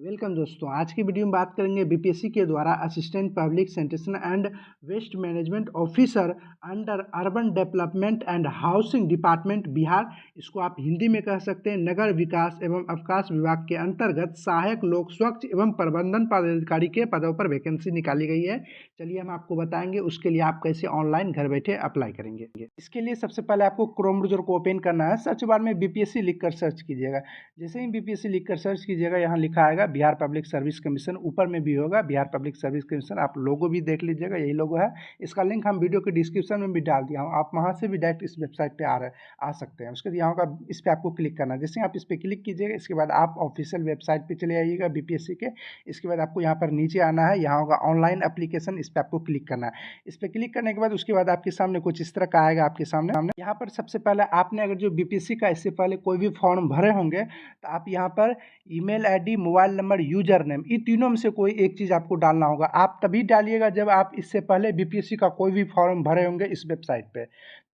Welcome दोस्तों। आज की वीडियो में बात करेंगे बीपीएससी के द्वारा assistant public sanitation and waste management officer under urban development and housing department Bihar, इसको आप हिंदी में कह सकते हैं नगर विकास एवं अवकाश विभाग के अंतर्गत सहायक लोक स्वच्छ एवं प्रबंधन पदाधिकारी के पदों पर वैकेंसी निकाली गई है। चलिए हम आपको बताएंगे उसके लिए आप कैसे ऑनलाइन घर बैठे अप्लाई करेंगे। इसके लिए सबसे पहले आपको क्रोम ब्राउज़र को ओपन करना है। सर्च बार में बीपीएससी लिखकर सर्च कीजिएगा। जैसे ही बीपीएससी लिखकर सर्च कीजिएगा यहाँ लिखा आएगा बिहार पब्लिक सर्विस कमीशन, ऊपर में भी होगा बिहार पब्लिक सर्विस कमीशन। आप लोगो भी देख लीजिएगा, यही लोगो है। इसका लिंक हम वीडियो के डिस्क्रिप्शन में भी डाल दिया हूँ, आप वहाँ से भी डायरेक्ट इस वेबसाइट पे आ सकते हैं। उसके बाद यहाँ का इस पर आपको क्लिक करना है। जैसे आप इस पर क्लिक कीजिएगा, इसके बाद आप ऑफिशियल वेबसाइट पे चले आइएगा बीपीएससी के। इसके बाद आपको यहाँ पर नीचे आना है, यहाँ होगा ऑनलाइन एप्लीकेशन, इस पर आपको क्लिक करना है। इस पर क्लिक करने के बाद उसके बाद आपके सामने कुछ इस तरह का आएगा। आपके सामने यहाँ पर सबसे पहले आपने अगर जो बीपीएससी का इससे पहले कोई भी फॉर्म भरे होंगे तो आप यहाँ पर email ID, mobile number, user name, ये तीनों में से कोई एक चीज़ आपको डालना होगा। आप तभी डालिएगा जब आप इससे पहले बीपीएससी का कोई भी फॉर्म भरे होंगे इस वेबसाइट पे।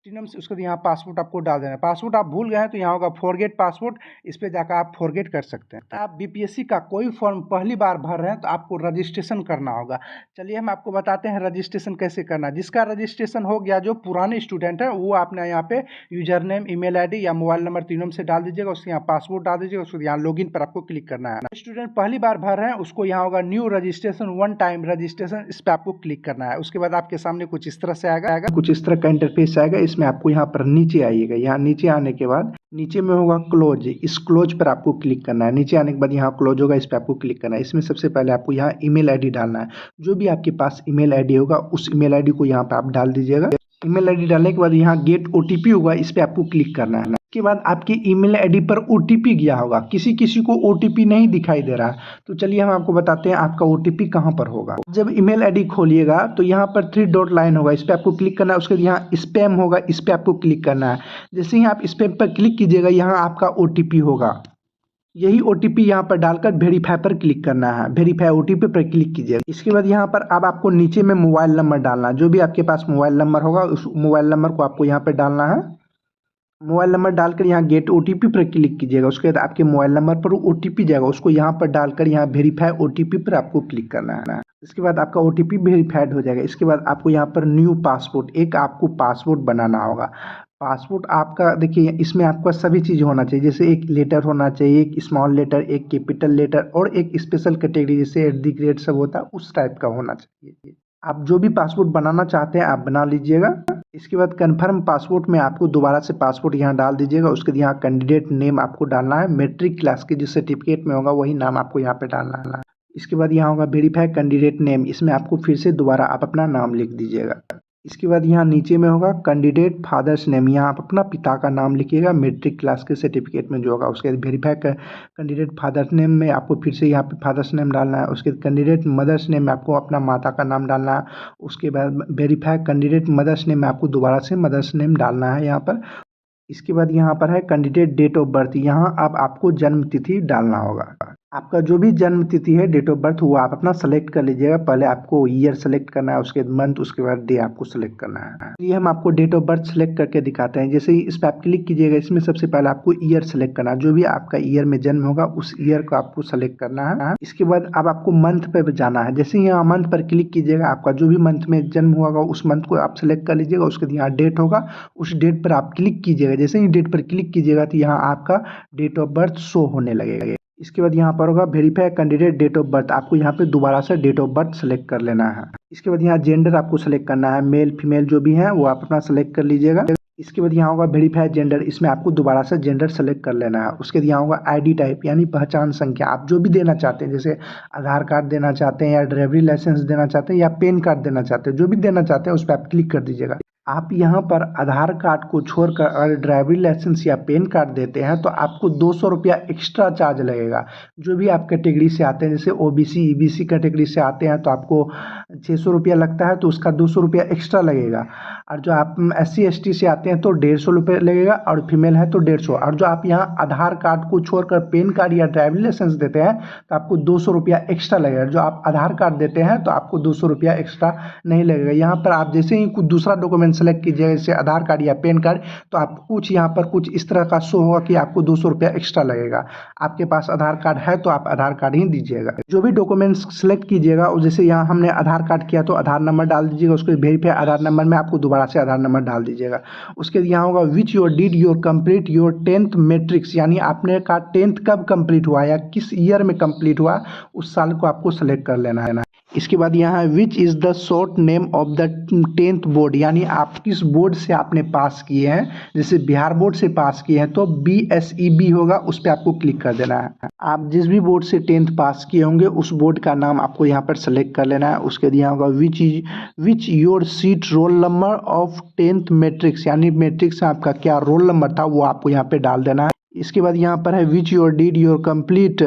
तीनों में से उसके यहाँ पासपोर्ट आपको डाल देना है। पासपोर्ट आप भूल गए हैं तो यहाँ होगा फॉरगेट पासपोर्ट, इस पर जाकर आप फॉरगेट कर सकते हैं। तो आप बीपीएससी का कोई फॉर्म पहली बार भर रहे हैं तो आपको रजिस्ट्रेशन करना होगा। चलिए हम आपको बताते हैं रजिस्ट्रेशन कैसे करना है। जिसका रजिस्ट्रेशन हो गया, जो पुराने स्टूडेंट है, वो आपने यहाँ पे यूजर नेम, ईमेल आईडी या मोबाइल नंबर तीनों में से डाल दीजिएगा। उसके यहाँ पासपोर्ट डाल दीजिएगा। उसको यहाँ लॉगिन पर आपको क्लिक करना है। स्टूडेंट पहली बार भर रहे हैं उसको यहाँ होगा new registration, one time registration, इस पर आपको क्लिक करना है। उसके बाद आपके सामने कुछ इस तरह से आएगा, कुछ इस तरह का इंटरफेस आएगा। इसमें आपको यहाँ पर नीचे आइएगा। यहाँ नीचे आने के बाद नीचे में होगा क्लोज, इस क्लोज पर आपको क्लिक करना है। नीचे आने के बाद यहाँ क्लोज होगा, इस पर आपको क्लिक करना है। इसमें सबसे पहले आपको यहाँ ईमेल आईडी डालना है। जो भी आपके पास ईमेल आईडी होगा उस ईमेल आईडी को यहाँ पे आप डाल दीजिएगा। ईमेल आईडी डालने के बाद यहाँ गेट ओटीपी होगा, इस पर आपको क्लिक करना है। इसके बाद आपके ईमेल आईडी पर ओटीपी गया होगा। किसी किसी को ओटीपी नहीं दिखाई दे रहा, तो चलिए हम आपको बताते हैं आपका ओटीपी कहाँ पर होगा। जब ईमेल आईडी खोलिएगा तो यहाँ पर 3 डॉट लाइन होगा, इस पर आपको क्लिक करना है। उसके बाद यहाँ स्पैम होगा, इस पर आपको क्लिक करना है। जैसे ही आप स्पैम पर क्लिक कीजिएगा, यहाँ आपका ओटीपी होगा। यही ओटीपी यहाँ पर डालकर वेरीफाई पर क्लिक करना है। वेरीफाई ओटीपी पर क्लिक कीजिए। इसके बाद यहाँ पर अब आपको नीचे में मोबाइल नंबर डालना है। जो भी आपके पास मोबाइल नंबर होगा उस मोबाइल नंबर को आपको यहाँ पर डालना है। मोबाइल नंबर डालकर यहाँ गेट ओटीपी पर क्लिक कीजिएगा। उसके बाद आपके मोबाइल नंबर पर ओटीपी जाएगा, उसको यहाँ पर डालकर यहाँ वेरीफाई ओटीपी पर आपको क्लिक करना है। इसके बाद आपका ओटीपी वेरीफाइड हो जाएगा। इसके बाद आपको यहाँ पर न्यू पासपोर्ट, एक आपको पासपोर्ट बनाना होगा। पासपोर्ट आपका देखिए, इसमें आपका सभी चीज़ होना चाहिए। जैसे एक लेटर होना चाहिए, एक स्मॉल लेटर, एक कैपिटल लेटर और एक स्पेशल कैटेगरी जैसे एट द ग्रेड सब होता है उस टाइप का होना चाहिए। आप जो भी पासपोर्ट बनाना चाहते हैं आप बना लीजिएगा। इसके बाद कन्फर्म पासपोर्ट में आपको दोबारा से पासपोर्ट यहाँ डाल दीजिएगा। उसके बाद यहाँ कैंडिडेट नेम आपको डालना है। मैट्रिक क्लास के जो सर्टिफिकेट में होगा वही नाम आपको यहाँ पे डालना है। इसके बाद यहाँ होगा वेरीफाई कैंडिडेट नेम, इसमें आपको फिर से दोबारा आप अपना नाम लिख दीजिएगा। इसके बाद यहाँ नीचे में होगा कैंडिडेट फादर्स नेम, यहाँ आप अपना पिता का नाम लिखिएगा मैट्रिक क्लास के सर्टिफिकेट में जो होगा। उसके बाद वेरीफाई कैंडिडेट फादर्स नेम में आपको फिर से यहाँ पे फादर्स नेम डालना है। उसके बाद कैंडिडेट मदर्स नेम में आपको अपना माता का नाम डालना है। उसके बाद वेरीफाई कैंडिडेट मदर्स नेम में आपको दोबारा से मदर्स नेम डालना है यहाँ पर। इसके बाद यहाँ पर है कैंडिडेट डेट ऑफ बर्थ, यहाँ अब आपको जन्म तिथि डालना होगा। आपका जो भी जन्म तिथि है, डेट ऑफ बर्थ, वो आप अपना सेलेक्ट कर लीजिएगा। पहले आपको ईयर सेलेक्ट करना है, उसके बाद मंथ, उसके बाद डे आपको सेलेक्ट करना है। ये हम आपको डेट ऑफ बर्थ सेलेक्ट करके दिखाते हैं। जैसे ही इस पर आप क्लिक कीजिएगा, इसमें सबसे पहले आपको ईयर सेलेक्ट करना है। जो भी आपका ईयर में जन्म होगा उस ईयर को आपको सेलेक्ट करना है। इसके बाद अब आपको मंथ पे जाना है। जैसे ही यहाँ मंथ पर क्लिक कीजिएगा, आपका जो भी मंथ में जन्म होगा उस मंथ को आप सेलेक्ट कर लीजिएगा। उसके बाद यहाँ डेट होगा, उस डेट पर आप क्लिक कीजिएगा। जैसे ही डेट पर क्लिक कीजिएगा तो यहाँ आपका डेट ऑफ बर्थ शो होने लगेगा। इसके बाद यहाँ पर होगा verify candidate date of birth, आपको यहाँ पे दोबारा से डेट ऑफ बर्थ सेलेक्ट कर लेना है। इसके बाद यहाँ जेंडर आपको सेलेक्ट करना है, मेल फीमेल जो भी है वो आप अपना सेलेक्ट कर लीजिएगा। इसके बाद यहाँ होगा वेरीफाई जेंडर, इसमें आपको दोबारा से जेंडर सेलेक्ट कर लेना है। उसके बाद यहाँ होगा आईडी टाइप, यानी पहचान संख्या, आप जो भी देना चाहते हैं, जैसे आधार कार्ड देना चाहते हैं या ड्राइवरी लाइसेंस देना चाहते हैं या पैन कार्ड देना चाहते हैं, जो भी देना चाहते हैं उस पर आप क्लिक कर दीजिएगा। आप यहाँ पर आधार कार्ड को छोड़कर अगर ड्राइवरी लाइसेंस या पैन कार्ड देते हैं तो आपको 200 रुपया एक्स्ट्रा चार्ज लगेगा। जो भी आप कैटेगरी से आते हैं, जैसे ओबीसी ईबीसी कैटेगरी से आते हैं तो आपको 600 रुपया लगता है, तो उसका 200 रुपया एक्स्ट्रा लगेगा। और जो आप SC ST से आते हैं तो 150 रुपये लगेगा, और फीमेल है तो 150। और जो आप यहाँ आधार कार्ड को छोड़कर पैन कार्ड या ड्राइविंग लाइसेंस देते हैं तो आपको 200 रुपया एक्स्ट्रा लगेगा। जो आप आधार कार्ड देते हैं तो आपको 200 रुपया एक्स्ट्रा नहीं लगेगा। यहाँ पर आप जैसे ही कुछ दूसरा डॉक्यूमेंट सेलेक्ट कीजिएगा जैसे आधार कार्ड या पैन कार्ड, तो आप कुछ यहाँ पर कुछ इस तरह का शो होगा कि आपको 200 रुपया एक्स्ट्रा लगेगा। आपके पास आधार कार्ड है तो आप आधार कार्ड ही दीजिएगा। जो भी डॉक्यूमेंट्स सेलेक्ट कीजिएगा, जैसे यहाँ हमने आधार कार्ड किया तो आधार नंबर डाल दीजिएगा, उसके वेरीफाई आधार नंबर में आपको दोबारा से आधार नंबर डाल दीजिएगा। उसके यहाँ होगा which your did your complete your 10th matrix, यानी आपने का 10th कब कंप्लीट हुआ या किस ईयर में कंप्लीट हुआ, उस साल को आपको सेलेक्ट कर लेना है। इसके बाद यहाँ है which is the short name of the 10th board, यानी आप किस बोर्ड से आपने पास किए हैं। जैसे बिहार बोर्ड से पास किए हैं तो BSEB होगा, उस पर आपको क्लिक कर देना है। आप जिस भी बोर्ड से 10th पास किए होंगे उस बोर्ड का नाम आपको यहाँ पर सेलेक्ट कर लेना है। उसके यहाँ होगा which your seat roll number of 10th matrix, यानी मैट्रिक्स में आपका क्या रोल नंबर था वो आपको यहाँ पे डाल देना है। इसके बाद यहाँ पर है which your did your complete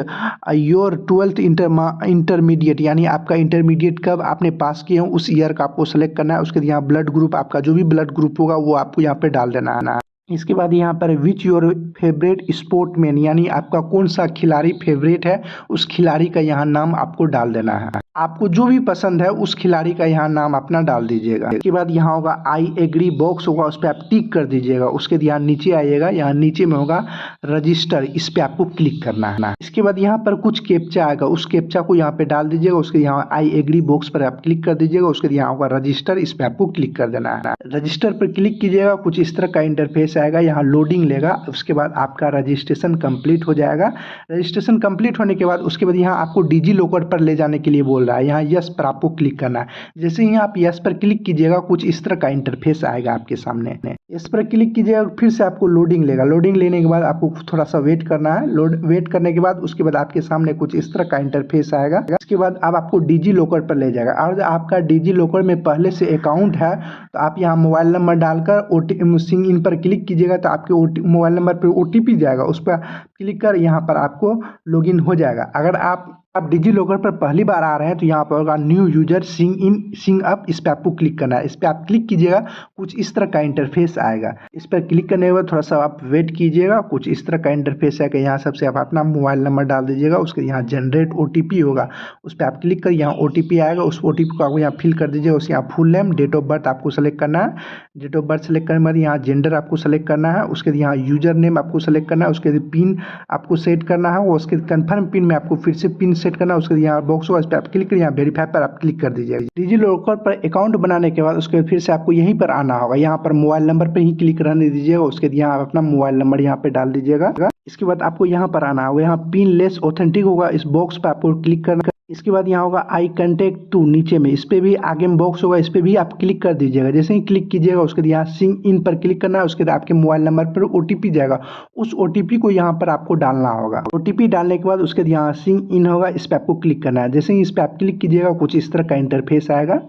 your 12th intermediate, यानी आपका इंटरमीडिएट कब आपने पास किए हो उस ईयर का आपको सेलेक्ट करना है। उसके यहाँ ब्लड ग्रुप, आपका जो भी ब्लड ग्रुप होगा वो आपको यहाँ पे डाल देना है। इसके बाद यहाँ पर विच योर फेवरेट स्पोर्टमैन, यानी आपका कौन सा खिलाड़ी फेवरेट है उस खिलाड़ी का यहाँ नाम आपको डाल देना है। आपको जो भी पसंद है उस खिलाड़ी का यहाँ नाम अपना डाल दीजिएगा। इसके बाद यहाँ होगा आई एग्री बॉक्स होगा, उस पर आप टिक कर दीजिएगा। उसके यहाँ नीचे आइएगा, यहाँ नीचे में होगा रजिस्टर, इस पर आपको क्लिक करना है। इसके बाद यहाँ पर कुछ कैप्चा आएगा, उस कैप्चा को यहाँ पे डाल दीजिएगा। उसके यहाँ आई एग्री बॉक्स पर आप क्लिक कर दीजिएगा। उसके यहाँ होगा रजिस्टर, इस पर आपको क्लिक कर देना है। रजिस्टर पर क्लिक कीजिएगा, कुछ इस तरह का इंटरफेस आएगा, यहाँ लोडिंग लेगा। उसके बाद आपका रजिस्ट्रेशन कंप्लीट हो जाएगा। रजिस्ट्रेशन कंप्लीट होने के बाद उसके बाद यहाँ आपको डिजी लॉकर पर ले जाने के लिए बोल रहा है, यहाँ यस पर आपको क्लिक करना है। जैसे ही आप यस पर क्लिक कीजिएगा कुछ इस तरह का इंटरफेस आएगा आपके सामने। इस पर क्लिक कीजिएगा, फिर से आपको लोडिंग लेगा। लोडिंग लेने के बाद आपको थोड़ा सा वेट करना है। वेट करने के बाद उसके बाद आपके सामने कुछ इस तरह का इंटरफेस आएगा। इसके बाद अब आपको डिजी लॉकर पर ले जाएगा। और आपका डिजी लॉकर में पहले से अकाउंट है तो आप यहाँ मोबाइल नंबर डालकर सिंग इन पर क्लिक कीजिएगा तो आपके मोबाइल नंबर पर OTP जाएगा, उस पर क्लिक कर यहाँ पर आपको लॉगिन हो जाएगा। अगर आप डिजी लॉकर पर पहली बार आ रहे हैं तो यहाँ पर होगा न्यू यूजर सिंग इन सिंग अप, इस पर आपको क्लिक करना है। इस पर आप क्लिक कीजिएगा, कुछ इस तरह का इंटरफेस आएगा। इस पर क्लिक करने के बाद थोड़ा सा आप वेट कीजिएगा, कुछ इस तरह का इंटरफेस आएगा। यहाँ सबसे आप अपना मोबाइल नंबर डाल दीजिएगा। उसके यहाँ जनरेट OTP होगा, उस पर आप क्लिक कर यहाँ OTP आएगा, उस OTP को आपको यहाँ फिल कर दीजिएगा। उसके यहाँ full name, date of birth आपको सेलेक्ट करना है। डेट ऑफ बर्थ सेलेक्ट करने के बाद यहाँ जेंडर आपको सेलेक्ट करना है। उसके यहाँ यूजर नेम आपको सेलेक्ट करना है। उसके पिन आपको सेट करना है, उसके कन्फर्म पिन में आपको फिर से पिन सेट करना है। उसके यहाँ बॉक्स होगा, इस पर आप क्लिक करिए, यहाँ वेरीफाई पर आप क्लिक कर दीजिएगा। डिजी लॉकर पर अकाउंट बनाने के बाद उसके फिर से आपको यहीं पर आना होगा, यहाँ पर मोबाइल नंबर पर ही क्लिक रहने दीजिएगा। उसके यहाँ आप अपना मोबाइल नंबर यहाँ पे डाल दीजिएगा। इसके बाद आपको यहाँ पर आना होगा, यहाँ पिन लेस ऑथेंटिक होगा, इस बॉक्स पर आपको क्लिक करना। इसके बाद यहाँ होगा आई कंटेक्ट टू, नीचे में इस पर भी आगे में बॉक्स होगा, इस पर भी आप क्लिक कर दीजिएगा। जैसे ही क्लिक कीजिएगा उसके यहाँ सिंग इन पर क्लिक करना है। उसके बाद आपके मोबाइल नंबर पर OTP जाएगा, उस OTP को यहाँ पर आपको डालना होगा। OTP डालने के बाद उसके यहाँ सिंग इन होगा, इस पर आपको क्लिक करना है। जैसे ही इस पर आप क्लिक कीजिएगा कुछ इस तरह का इंटरफेस आएगा।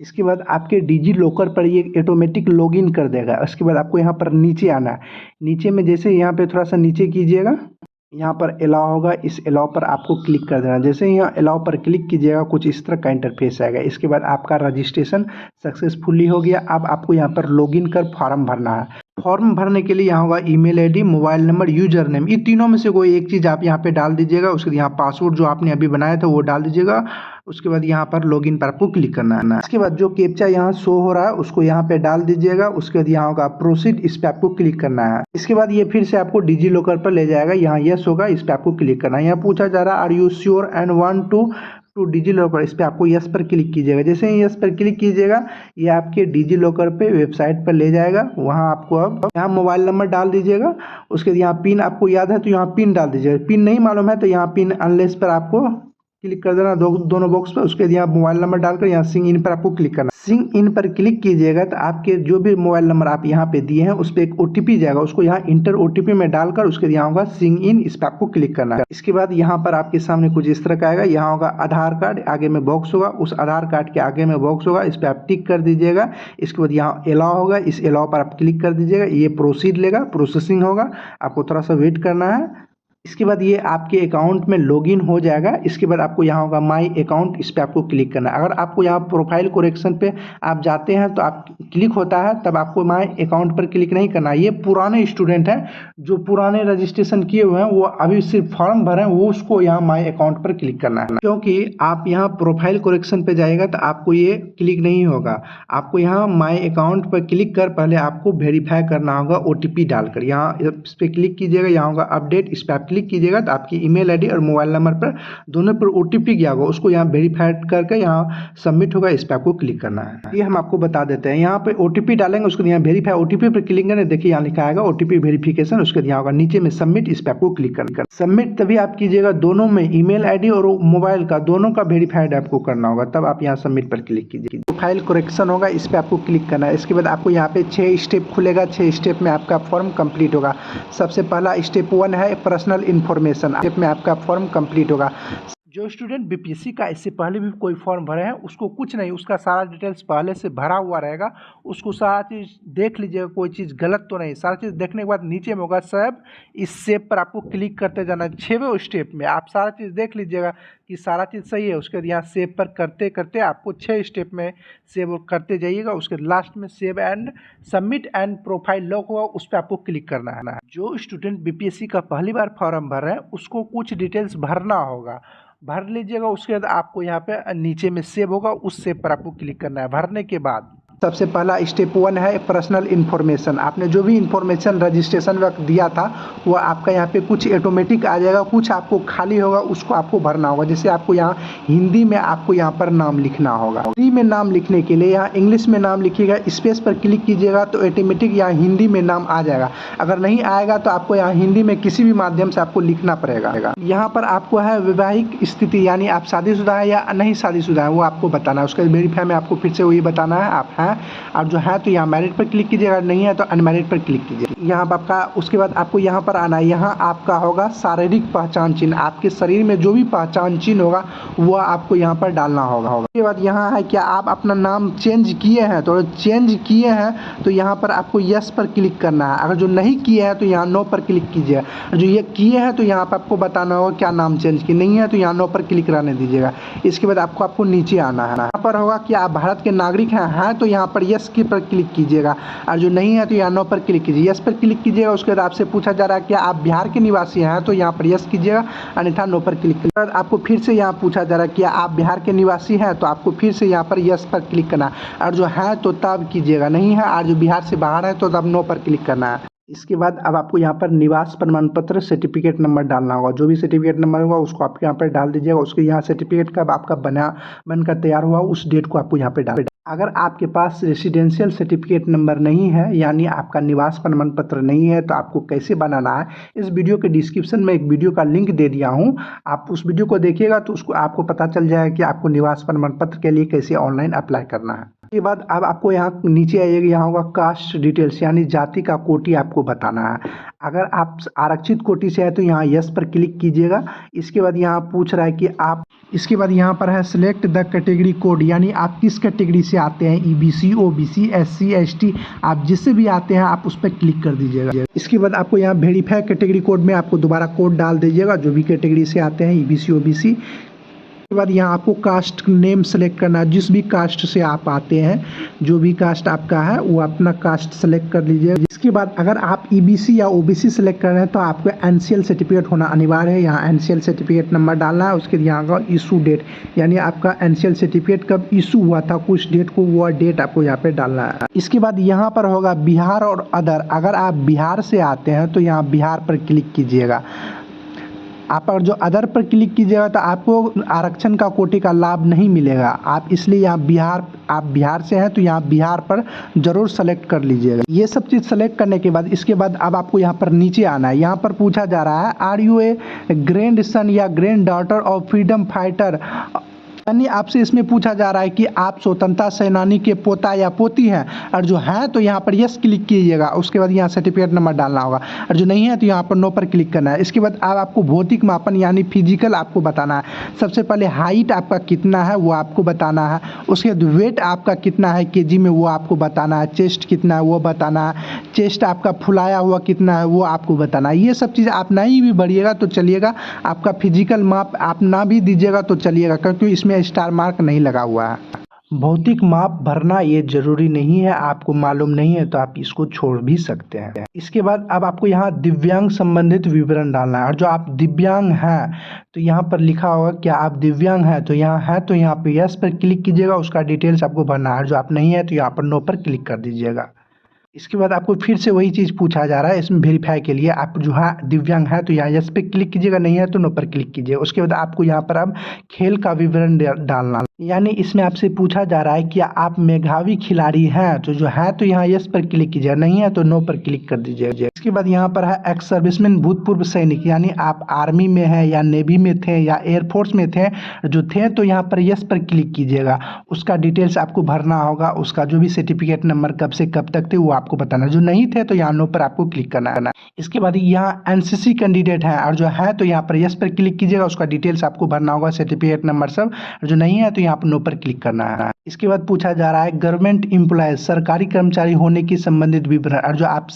इसके बाद आपके डिजी लॉकर पर ये ऑटोमेटिक लॉगिन कर देगा। उसके बाद आपको यहाँ पर नीचे आना है। नीचे में जैसे यहाँ पे थोड़ा सा नीचे कीजिएगा, यहाँ पर अलाउ होगा, इस अलाउ पर आपको क्लिक कर देना। जैसे ही यहाँ अलाउ पर क्लिक कीजिएगा कुछ इस तरह का इंटरफेस आएगा। इसके बाद आपका रजिस्ट्रेशन सक्सेसफुली हो गया। अब आपको यहाँ पर लॉगिन कर फॉर्म भरना है। फॉर्म भरने के लिए यहाँ होगा email ID, mobile number, user name, ये तीनों में से कोई एक चीज़ आप यहाँ पे डाल दीजिएगा। उसके यहाँ पासवर्ड जो आपने अभी बनाया था वो डाल दीजिएगा। उसके बाद यहाँ पर लॉगिन पर आपको क्लिक करना है। इसके बाद जो कैप्चा यहाँ शो हो रहा है उसको यहाँ पे डाल दीजिएगा। उसके बाद यहाँ होगा प्रोसीड, इस पर आपको क्लिक करना है। इसके बाद ये फिर से आपको डिजी लॉकर पर ले जाएगा, यहाँ यस होगा, इस पर आपको क्लिक करना है। यहाँ पूछा जा रहा है are you sure and want to DigiLocker, इस पर आपको यस पर क्लिक कीजिएगा। जैसे ही यस पर क्लिक कीजिएगा ये आपके डिजी लॉकर पे वेबसाइट पर ले जाएगा। वहाँ आपको अब यहाँ मोबाइल नंबर डाल दीजिएगा। उसके यहाँ पिन आपको याद है तो यहाँ पिन डाल दीजिएगा। पिन नहीं मालूम है तो यहाँ पिन अनलेस पर आपको क्लिक कर देना, दोनों बॉक्स पर। उसके यहाँ मोबाइल नंबर डालकर यहाँ सिंग इन पर आपको क्लिक करना। सिंग इन पर क्लिक कीजिएगा तो आपके जो भी मोबाइल नंबर आप यहाँ पे दिए हैं उस पर एक OTP जाएगा, उसको यहाँ इंटर OTP में डालकर उसके यहाँ होगा सिंग इन, इस पर आपको क्लिक करना है। इसके बाद यहाँ पर आपके सामने कुछ इस तरह का आएगा। यहाँ होगा आधार कार्ड, आगे में बॉक्स होगा, उस आधार कार्ड के आगे में बॉक्स होगा, इस पर आप टिक कर दीजिएगा। इसके बाद यहाँ अलाउ होगा, इस अलाउ पर आप क्लिक कर दीजिएगा। ये प्रोसीड लेगा, प्रोसेसिंग होगा, आपको थोड़ा सा वेट करना है। इसके बाद ये आपके अकाउंट में लॉगिन हो जाएगा। इसके बाद आपको यहाँ होगा माई अकाउंट, इस पर आपको क्लिक करना है। अगर आपको यहाँ प्रोफाइल करेक्शन पे आप जाते हैं तो आप क्लिक होता है, तब आपको माई अकाउंट पर क्लिक नहीं करना है। ये पुराने स्टूडेंट हैं जो पुराने रजिस्ट्रेशन किए हुए हैं, वो अभी सिर्फ फॉर्म भरे हैं, वो उसको यहाँ माई अकाउंट पर क्लिक करना है। क्योंकि आप यहाँ प्रोफाइल करेक्शन पे जाएगा तो आपको ये क्लिक नहीं होगा। आपको यहाँ माई अकाउंट पर क्लिक कर पहले आपको वेरीफाई करना होगा OTP डालकर। यहाँ इस पर क्लिक कीजिएगा, यहाँ होगा अपडेट, इस पर क्लिक कीजिएगा तो आपकी ईमेल आईडी और मोबाइल नंबर पर दोनों पर OTP गया होगा, उसको यहाँ वेरीफाई करके यहाँ सबमिट होगा, इस पर आपको क्लिक करना है। ये हम आपको बता देते हैं। यहाँ पे OTP डालेंगे, उसको यहाँ वेरीफाई OTP पर क्लिक करें, देखिए यहाँ लिखा आएगा OTP वेरिफिकेशन, उसके यहाँ होगा नीचे में सबमिट, इस पर आपको क्लिक करना। सबमिट तभी आप कीजिएगा, दोनों में ईमेल आईडी और मोबाइल का दोनों का वेरीफाइड आपको करना होगा, तब आप यहाँ सबमिट पर क्लिक कीजिए। प्रोफाइल करेक्शन होगा, इस पर आपको क्लिक करना है। इसके बाद आपको यहाँ पे 6 स्टेप खुलेगा, 6 स्टेप में आपका फॉर्म कंप्लीट होगा। सबसे पहला स्टेप 1 है पर्सनल इन्फॉर्मेशन, स्टेप में आपका फॉर्म कंप्लीट होगा। जो स्टूडेंट BPSC का इससे पहले भी कोई फॉर्म भरे हैं, उसको कुछ नहीं, उसका सारा डिटेल्स पहले से भरा हुआ रहेगा, उसको सारा चीज़ देख लीजिएगा, कोई चीज़ गलत तो नहीं। सारा चीज़ देखने के बाद नीचे में होगा सेव, इस सेव पर आपको क्लिक करते जाना है। 6वें स्टेप में आप सारा चीज़ देख लीजिएगा कि सारा चीज़ सही है। उसके बाद यहाँ सेव पर करते करते आपको 6 स्टेप में सेव करते जाइएगा। उसके लास्ट में save and submit and profile lock होगा, उस पर आपको क्लिक करना है। जो स्टूडेंट BPSC का पहली बार फॉर्म भर रहे हैं, उसको कुछ डिटेल्स भरना होगा, भर लीजिएगा। उसके बाद आपको यहाँ पे नीचे में सेव होगा, उस सेव पर आपको क्लिक करना है। भरने के बाद सबसे पहला स्टेप 1 है पर्सनल इन्फॉर्मेशन। आपने जो भी इन्फॉर्मेशन रजिस्ट्रेशन वक्त दिया था वो आपका यहाँ पे कुछ ऑटोमेटिक आ जाएगा, कुछ आपको खाली होगा, उसको आपको भरना होगा। जैसे आपको यहाँ हिंदी में आपको यहाँ पर नाम लिखना होगा। हिंदी में नाम लिखने के लिए यहाँ इंग्लिश में नाम लिखिएगा, स्पेस पर क्लिक कीजिएगा तो ऑटोमेटिक यहाँ हिंदी में नाम आ जाएगा। अगर नहीं आएगा तो आपको यहाँ हिंदी में किसी भी माध्यम से आपको लिखना पड़ेगा। यहाँ पर आपको है वैवाहिक स्थिति, यानी आप शादीशुदा है या नहीं शादीशुदा है, वो आपको बताना है। उसके वेरीफाई में आपको फिर से वही बताना है आप हैं, और जो है तो यहाँ मैरिड पर क्लिक कीजिएगा, नहीं है तो अनमैरिड पर क्लिक कीजिए। यहाँ पर आपका उसके बाद आपको यहाँ पर आना है। यहाँ आपका होगा शारीरिक पहचान चिन्ह, आपके शरीर में जो भी पहचान चिन्ह होगा वह आपको यहाँ पर डालना होगा। उसके बाद यहाँ है क्या आप अपना नाम चेंज किए हैं, तो चेंज किए हैं तो यहाँ पर आपको यस पर क्लिक करना है। अगर जो नहीं किए हैं तो यहाँ नो पर क्लिक कीजिए। जो ये किए हैं तो यहाँ पर आपको बताना होगा क्या नाम चेंज किए, नहीं है तो यहाँ नो पर क्लिक रहने दीजिएगा। इसके बाद आपको नीचे आना है। यहाँ पर होगा कि आप भारत के नागरिक हैं तो यहाँ पर यस के पर क्लिक कीजिएगा, और जो नहीं है तो यहाँ नो पर क्लिक कीजिए। यस पर क्लिक कीजिएगा। उसके बाद आपसे पूछा जा रहा है कि आप बिहार के निवासी हैं, तो यहाँ पर यस कीजिएगा, अन्यथा नो पर क्लिक कीजिएगा। आपको फिर से यहाँ पूछा जा रहा है कि आप बिहार के निवासी हैं, तो आपको फिर से यहाँ पर यस पर क्लिक करना है, और जो है तो तब कीजिएगा, नहीं है और जो बिहार से बाहर है तो तब नो पर क्लिक करना है। इसके बाद अब आपको यहाँ पर निवास प्रमाण पत्र सर्टिफिकेट नंबर डालना होगा। जो भी सर्टिफिकेट नंबर होगा उसको आप यहाँ पर डाल दीजिएगा। उसके यहाँ सर्टिफिकेट का आपका बनकर तैयार हुआ उस डेट को आपको यहाँ पे डाल। अगर आपके पास रेसिडेंशियल सर्टिफिकेट नंबर नहीं है, यानी आपका निवास प्रमाण पत्र नहीं है, तो आपको कैसे बनाना है, इस वीडियो के डिस्क्रिप्शन में एक वीडियो का लिंक दे दिया हूँ, आप उस वीडियो को देखिएगा तो उसको आपको पता चल जाएगा कि आपको निवास प्रमाण पत्र के लिए कैसे ऑनलाइन अप्लाई करना है। उसके बाद अब आपको यहाँ नीचे आइएगा, यहाँ होगा कास्ट डिटेल्स, यानी जाति का कोटि आपको बताना है। अगर आप आरक्षित कोटि से है तो यहाँ यस पर क्लिक कीजिएगा। इसके बाद यहाँ पूछ रहा है कि आप, इसके बाद यहाँ पर है सिलेक्ट द कैटेगरी कोड, यानी आप किस कैटेगरी से आते हैं, EBC, OBC, SC, ST, आप जिससे भी आते हैं आप उस पर क्लिक कर दीजिएगा। इसके बाद आपको यहाँ वेरीफाई कैटेगरी कोड में आपको दोबारा कोड डाल दीजिएगा, जो भी कैटेगरी से आते हैं EBC, OBC। उसके बाद यहाँ आपको कास्ट नेम सेलेक्ट करना है, जिस भी कास्ट से आप आते हैं, जो भी कास्ट आपका है वो अपना कास्ट सेलेक्ट कर लीजिए। इसके बाद अगर आप EBC या OBC सेलेक्ट कर रहे हैं तो आपको NCL सर्टिफिकेट होना अनिवार्य है। यहाँ NCL सर्टिफिकेट नंबर डालना है। उसके यहाँ का इशू डेट, यानी आपका NCL सर्टिफिकेट कब इशू हुआ था, कुछ डेट को, वो डेट आपको यहाँ पे डालना है। इसके बाद यहाँ पर होगा बिहार और अदर। अगर आप बिहार से आते हैं तो यहाँ बिहार पर क्लिक कीजिएगा। आप अगर जो अदर पर क्लिक कीजिएगा तो आपको आरक्षण का कोटि का लाभ नहीं मिलेगा। आप इसलिए यहाँ आप बिहार से हैं तो यहाँ बिहार पर जरूर सेलेक्ट कर लीजिएगा। ये सब चीज़ सेलेक्ट करने के बाद इसके बाद अब आपको यहाँ पर नीचे आना है। यहाँ पर पूछा जा रहा है are you a grandson या granddaughter of freedom fighter यानी आपसे इसमें पूछा जा रहा है कि आप स्वतंत्रता सेनानी के पोता या पोती हैं, और जो हैं तो यहाँ पर यस क्लिक कीजिएगा। उसके बाद यहाँ सर्टिफिकेट नंबर डालना होगा, और जो नहीं है तो यहाँ पर नो पर क्लिक करना है। इसके बाद आपको भौतिक मापन यानी फिजिकल आपको बताना है। सबसे पहले हाइट आपका कितना है वो आपको बताना है। उसके बाद वेट आपका कितना है केजी में वो आपको बताना है। चेस्ट कितना है वो बताना है। चेस्ट आपका फुलाया हुआ कितना है वो आपको बताना है। ये सब चीज़ आप नहीं भी भरिएगा तो चलिएगा, आपका फिजिकल माप आप ना भी दीजिएगा तो चलिएगा, क्योंकि इसमें स्टार मार्क नहीं लगा हुआ है। भौतिक माप भरना ये जरूरी नहीं है, आपको मालूम नहीं है तो आप इसको छोड़ भी सकते हैं। इसके बाद अब आपको यहाँ दिव्यांग संबंधित विवरण डालना है, और जो आप दिव्यांग हैं तो यहाँ पर लिखा होगा क्या आप दिव्यांग हैं, तो यहाँ है तो यहाँ पे यस पर क्लिक कीजिएगा, उसका डिटेल्स आपको भरना है। जो आप नहीं है तो यहाँ पर नो पर क्लिक कर दीजिएगा। इसके बाद आपको फिर से वही चीज़ पूछा जा रहा है इसमें वेरीफाई के लिए। आप जो है दिव्यांग है तो यहाँ यस पे क्लिक कीजिएगा, नहीं है तो नो पर क्लिक कीजिएगा। उसके बाद आपको यहाँ पर अब खेल का विवरण डालना, यानी इसमें आपसे पूछा जा रहा है कि आप मेधावी खिलाड़ी हैं, तो जो है तो यहाँ यस पर क्लिक कीजिएगा, नहीं है तो नो पर क्लिक कर दीजिएगा। इसके बाद यहाँ पर है एक्स सर्विसमैन भूतपूर्व सैनिक, यानी आप आर्मी में हैं या नेवी में थे या एयरफोर्स में थे, जो थे तो यहाँ पर यस पर क्लिक कीजिएगा। उसका डिटेल्स आपको भरना होगा, उसका जो भी सर्टिफिकेट नंबर कब से कब तक थे वो आपको बताना। जो नहीं थे तो यहाँ नो पर आपको क्लिक करना है। इसके बाद यहाँ एनसीसी कैंडिडेट है, और जो है तो यहाँ पर यस पर क्लिक कीजिएगा, उसका डिटेल्स आपको भरना होगा, सर्टिफिकेट नंबर सब। और जो नहीं है तो यहाँ पर नो पर क्लिक करना है। इसके बाद पूछा जा रहा है गवर्नमेंट एम्प्लॉयज सरकारी कर्मचारी होने की संबंधित विवरण, और जो आप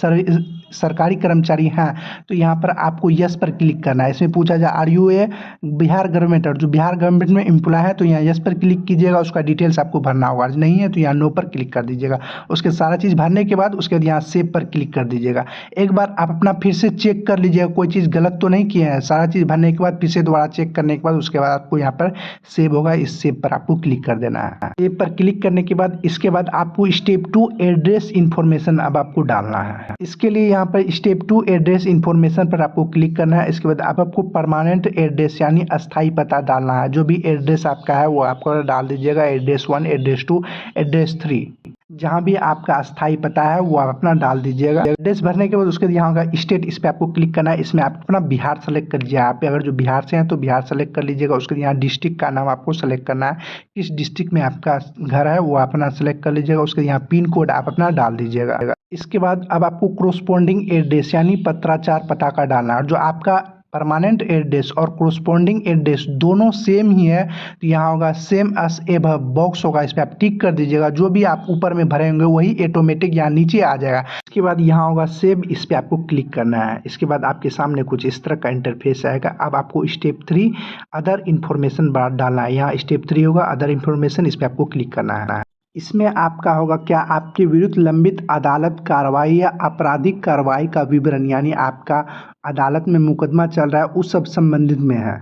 सरकारी कर्मचारी हैं तो यहाँ पर आपको यस पर क्लिक करना है। इसमें पूछा जा are you a Bihar government, और जो बिहार गवर्नमेंट में एम्प्लॉय है तो यहाँ यस पर क्लिक कीजिएगा, उसका डिटेल्स आपको भरना होगा। नहीं है तो यहाँ नो पर क्लिक कर दीजिएगा। उसके सारा चीज़ भरने के बाद उसके बाद यहाँ सेव पर क्लिक कर दीजिएगा। एक बार आप अपना फिर से चेक कर लीजिएगा कोई चीज़ गलत तो नहीं किए हैं। सारा चीज़ भरने के बाद फिर से दोबारा चेक करने के बाद उसके बाद आपको यहाँ पर सेव होगा, इस सेव पर आपको क्लिक कर देना है। सेव पर क्लिक करने के बाद इसके बाद आपको स्टेप 2 एड्रेस इन्फॉर्मेशन अब आपको डालना है। इसके लिए यहाँ पर स्टेप 2 एड्रेस इन्फॉर्मेशन पर आपको क्लिक करना है। इसके बाद आपको परमानेंट एड्रेस यानी अस्थाई पता डालना है। जो भी एड्रेस आपका है वो आपको डाल दीजिएगा, एड्रेस 1, एड्रेस 2, एड्रेस 3, जहाँ भी आपका अस्थाई पता है वो आप अपना डाल दीजिएगा। एड्रेस भरने के बाद उसके बाद यहाँ होगा स्टेट, इस पर आपको क्लिक करना है। इसमें आप अपना बिहार सेलेक्ट कर लीजिए। आप अगर जो बिहार से हैं तो बिहार सेलेक्ट कर लीजिएगा। उसके बाद यहाँ डिस्ट्रिक्ट का नाम आपको सेलेक्ट करना है, किस डिस्ट्रिक्ट में आपका घर है वो अपना सेलेक्ट कर लीजिएगा। उसके यहाँ पिन कोड आप अपना डाल दीजिएगा। इसके बाद अब आपको कोरोस्पोंडिंग एड्रेस यानी पत्राचार पता का डालना है। जो आपका परमानेंट एड्रेस और कोरोस्पोंडिंग एड्रेस दोनों सेम ही है तो यहाँ होगा सेम एस एबव बॉक्स होगा, इस पर आप टिक कर दीजिएगा। जो भी आप ऊपर में भरे होंगे वही ऑटोमेटिक यहाँ नीचे आ जाएगा। इसके बाद यहाँ होगा सेव, इस पर आपको क्लिक करना है। इसके बाद आपके सामने कुछ इस तरह का इंटरफेस आएगा। अब आपको स्टेप 3 अदर इन्फॉर्मेशन डालना है। यहाँ स्टेप 3 होगा अदर इन्फॉर्मेशन, इस पर आपको क्लिक करना है। इसमें आपका होगा क्या आपके विरुद्ध लंबित अदालत कार्रवाई या आपराधिक कार्रवाई का विवरण, यानी आपका अदालत में मुकदमा चल रहा है उस सब संबंधित में है।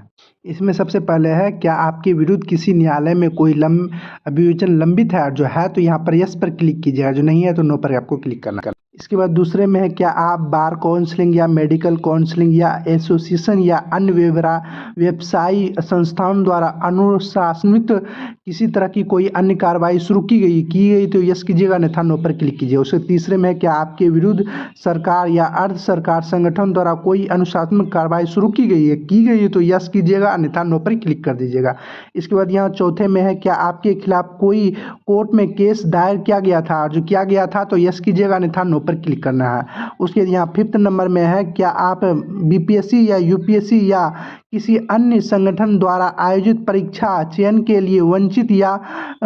इसमें सबसे पहले है क्या आपके विरुद्ध किसी न्यायालय में कोई अभियोजन लंबित है, जो है तो यहाँ पर यस पर क्लिक कीजिएगा, जो नहीं है तो नो पर आपको क्लिक करना है। इसके बाद दूसरे में है क्या आप बार काउंसलिंग या मेडिकल काउंसलिंग या एसोसिएशन या अन्य व्यवसायी संस्थाओं द्वारा अनुशासनित किसी तरह की कोई अन्य कार्रवाई शुरू की गई तो यस कीजिएगा, अन्यथा नो पर क्लिक कीजिए। उसके तीसरे में है क्या आपके विरुद्ध सरकार या अर्ध सरकार संगठन द्वारा कोई अनुशासनात्मक कार्रवाई शुरू की गई है तो यस कीजिएगा, अन्यथा नो पर क्लिक कर दीजिएगा। इसके बाद यहाँ चौथे में है क्या आपके खिलाफ कोई कोर्ट में केस दायर किया गया था, जो किया गया था तो यस कीजिएगा, अन्यथा नो पर क्लिक करना है। उसके यहाँ 5th नंबर में है क्या आप बीपीएससी या यूपीएससी या किसी अन्य संगठन द्वारा आयोजित परीक्षा चयन के लिए वंचित या